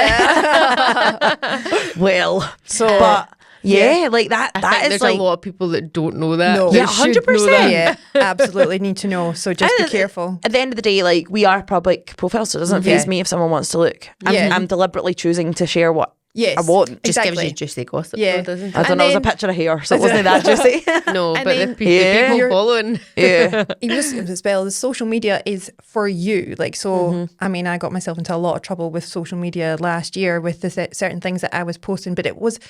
S1: well.
S3: So,
S1: But yeah, like that.
S2: I
S1: that
S2: think
S1: is
S2: there's
S1: like
S2: a lot of people that don't know that.
S3: No.
S2: that
S1: Yeah,
S2: should know
S1: 100%.
S2: that.
S3: yeah, absolutely need to know. So just be
S1: And
S3: careful.
S1: At the end of the day, like we are public profiles, so it doesn't faze me if someone wants to look. I'm deliberately choosing to share what
S3: Yes,
S1: I want.
S2: Just
S3: exactly.
S2: gives you juicy gossip,
S3: Yeah.
S2: though, doesn't
S1: I
S2: it?
S1: don't know, it was a
S3: And then-
S1: picture of hair, so it wasn't that juicy.
S2: No,
S3: And
S2: but
S3: then-
S2: the
S1: Yeah.
S2: people following.
S1: Yeah.
S3: You just as well, the social media is for you. Like, so, I mean, I got myself into a lot of trouble with social media last year with the certain things that I was posting, but it was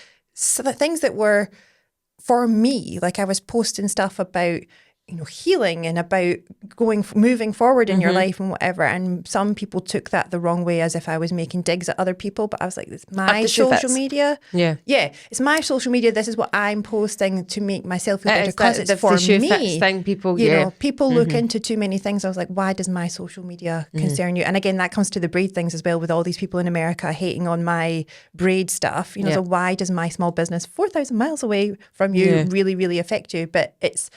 S3: the things that were for me. Like I was posting stuff about healing and about moving forward in your life and whatever. And some people took that the wrong way, as if I was making digs at other people. But I was like, it's my social media.
S2: Yeah,
S3: it's my social media. This is what I'm posting to make myself feel better because it's for
S2: the shoe
S3: me.
S2: fits thing, people,
S3: you know, people look into too many things. I was like, why does my social media concern you? And again, that comes to the braid things as well, with all these people in America hating on my braid stuff. You know, so why does my small business 4,000 miles away from you really, really affect you? But it's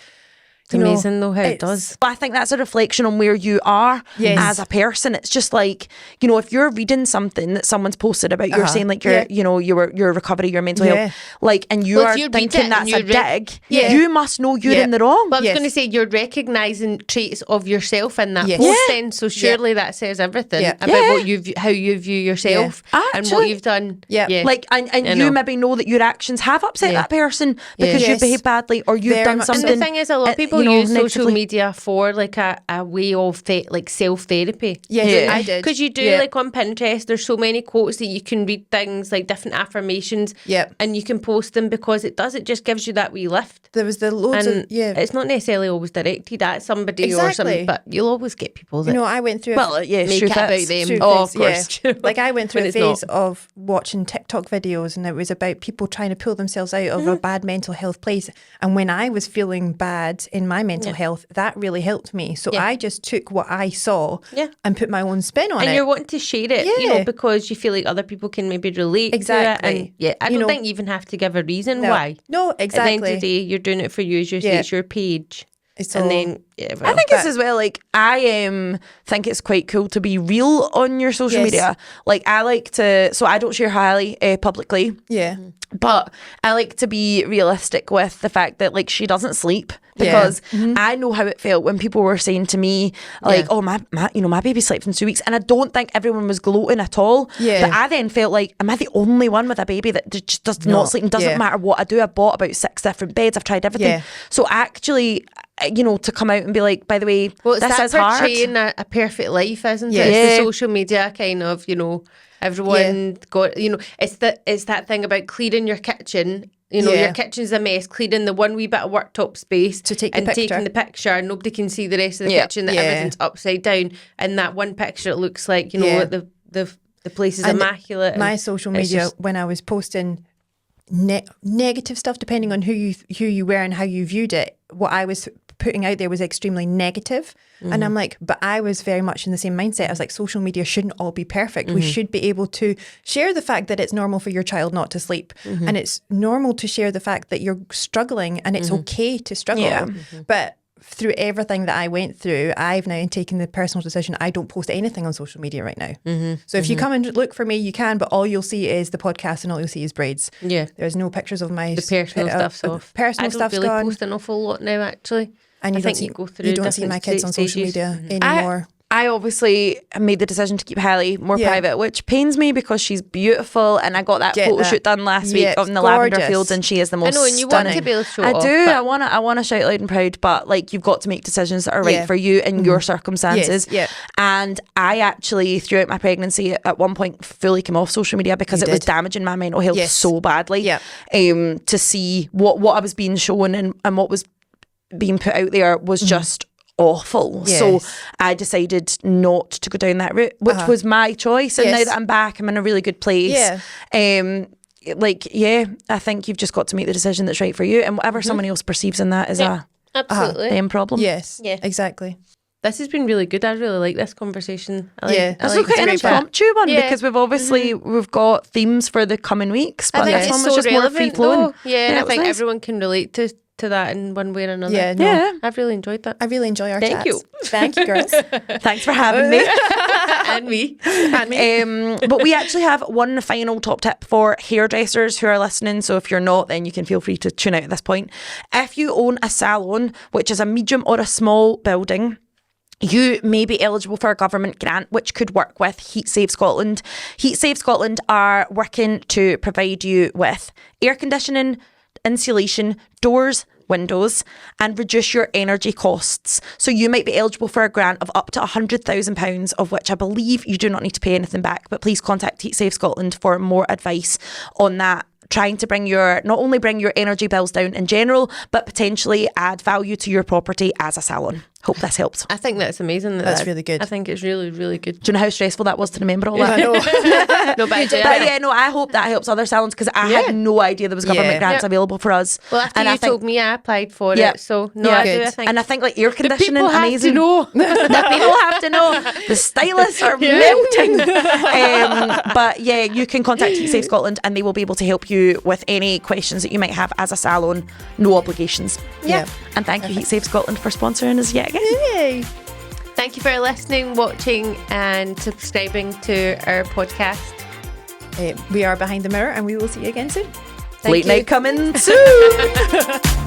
S2: amazing though how it does.
S1: I think that's a reflection on where you are as a person. It's just like, you know, if you're reading something that someone's posted about, you're saying like your, you know, your recovery, your mental health, like, and you are thinking that's a dig, you must know you're in the wrong.
S2: But I was going to say, you're recognising traits of yourself in that post then, so surely that says everything about what how you view yourself and what you've done.
S1: Like, and you maybe know that your actions have upset that person because you've behaved badly or you've done something.
S2: And the thing is, a lot of people use social media for like a way of like self-therapy.
S3: I did.
S2: Because you do like on Pinterest, there's so many quotes that you can read, things like different affirmations, and you can post them because it just gives you that wee lift.
S3: There was the loads
S2: and
S3: of
S2: it's not necessarily always directed at somebody or something, but you'll always get people that
S3: I went through
S2: make it about them.
S3: Of course. Like I went through a phase of watching TikTok videos, and it was about people trying to pull themselves out of a bad mental health place. And when I was feeling bad in my mental health, that really helped me. So I just took what I saw and put my own spin on it.
S2: And you're wanting to share it, you know, because you feel like other people can maybe relate to it. And I don't think you even have to give a reason why.
S3: No, exactly.
S2: At the end of the day, you're doing it for you. It's your page. And then
S1: I think it's as well, like, I think it's quite cool to be real on your social media. Like, I like to, so I don't share highly publicly. But I like to be realistic with the fact that, like, she doesn't sleep because I know how it felt when people were saying to me, like, oh, my baby slept in 2 weeks. And I don't think everyone was gloating at all. But I then felt like, am I the only one with a baby that just does not sleep? And doesn't matter what I do. I bought about 6 different beds. I've tried everything. So actually, you know, to come out and be like, by the way, this is hard.
S2: Portraying a perfect life, isn't it? It's the social media kind of, you know, everyone got, you know, it's that thing about clearing your kitchen. You know, your kitchen's a mess, clearing the one wee bit of worktop space
S3: to take the picture.
S2: Taking the picture. Nobody can see the rest of the kitchen, that everything's upside down. And that one picture, it looks like, you know, the place is immaculate.
S3: My social media, when I was posting negative stuff, depending on who you were and how you viewed it, what I was putting out there was extremely negative. And I'm like, but I was very much in the same mindset. I was like, social media shouldn't all be perfect. We should be able to share the fact that it's normal for your child not to sleep. And it's normal to share the fact that you're struggling, and it's okay to struggle. But through everything that I went through, I've now taken the personal decision, I don't post anything on social media right now. So if you come and look for me, you can, but all you'll see is the podcast and all you'll see is braids. There's no pictures of my...
S2: The personal stuff's off.
S3: Personal stuff's
S2: gone. I don't really
S3: gone.
S2: post an awful lot now, actually.
S3: And you don't see my kids on social media anymore.
S1: I obviously made the decision to keep Hallie more private, which pains me because she's beautiful, and I got that photo shoot done last week on the lavender fields, and she is the most
S2: I know, and you
S1: stunning.
S2: want to be able to show
S1: I
S2: off,
S1: do. I want to shout loud and proud, but like, you've got to make decisions that are right for you and your circumstances. And I actually, throughout my pregnancy, at one point fully came off social media because it was damaging my mental health so badly. To see what I was being shown and what was being put out there was just awful. So I decided not to go down that route, which was my choice. And now that I'm back, I'm in a really good place. I think you've just got to make the decision that's right for you, and whatever someone else perceives in that is
S2: absolutely
S1: them problem.
S3: Exactly.
S2: This has been really good. I really like this conversation.
S1: It's quite an impromptu one because we've obviously we've got themes for the coming weeks, but
S2: I think
S1: this one
S2: it's
S1: was just more free flowing.
S2: And I think everyone can relate to that in one way or another. I've really enjoyed that.
S3: I really enjoy our
S2: Thank
S3: chats.
S2: you.
S3: Thank you, girls.
S1: Thanks for having me.
S2: And me.
S1: But we actually have one final top tip for hairdressers who are listening. So if you're not, then you can feel free to tune out at this point. If you own a salon, which is a medium or a small building, you may be eligible for a government grant which could work with Heat Save Scotland. Heat Save Scotland are working to provide you with air conditioning, insulation, doors, windows, and reduce your energy costs. So you might be eligible for a grant of up to £100,000, of which I believe you do not need to pay anything back, but please contact Heat Save Scotland for more advice on that trying to not only bring your energy bills down in general, but potentially add value to your property as a salon. Hope this helps.
S2: I think that's amazing.
S3: That's really good.
S2: I think it's really, really good.
S1: Do you know how stressful that was to remember all that?
S3: I know.
S2: No, but
S1: I hope that helps other salons, because I had no idea there was government grants available for us.
S2: Well, after you told me, I applied for it. So, I think.
S1: And I think like air conditioning, amazing.
S2: Have to know.
S1: The people have to know. The stylists are melting. But yeah, you can contact Heat Safe Scotland and they will be able to help you with any questions that you might have as a salon. No obligations.
S3: Yeah.
S1: And thank you, Heat Safe Scotland, for sponsoring us yet again.
S3: Yay.
S2: Thank you for listening, watching and subscribing to our podcast.
S3: We are Behind the Mirror and we will see you again soon.
S1: Late night coming soon.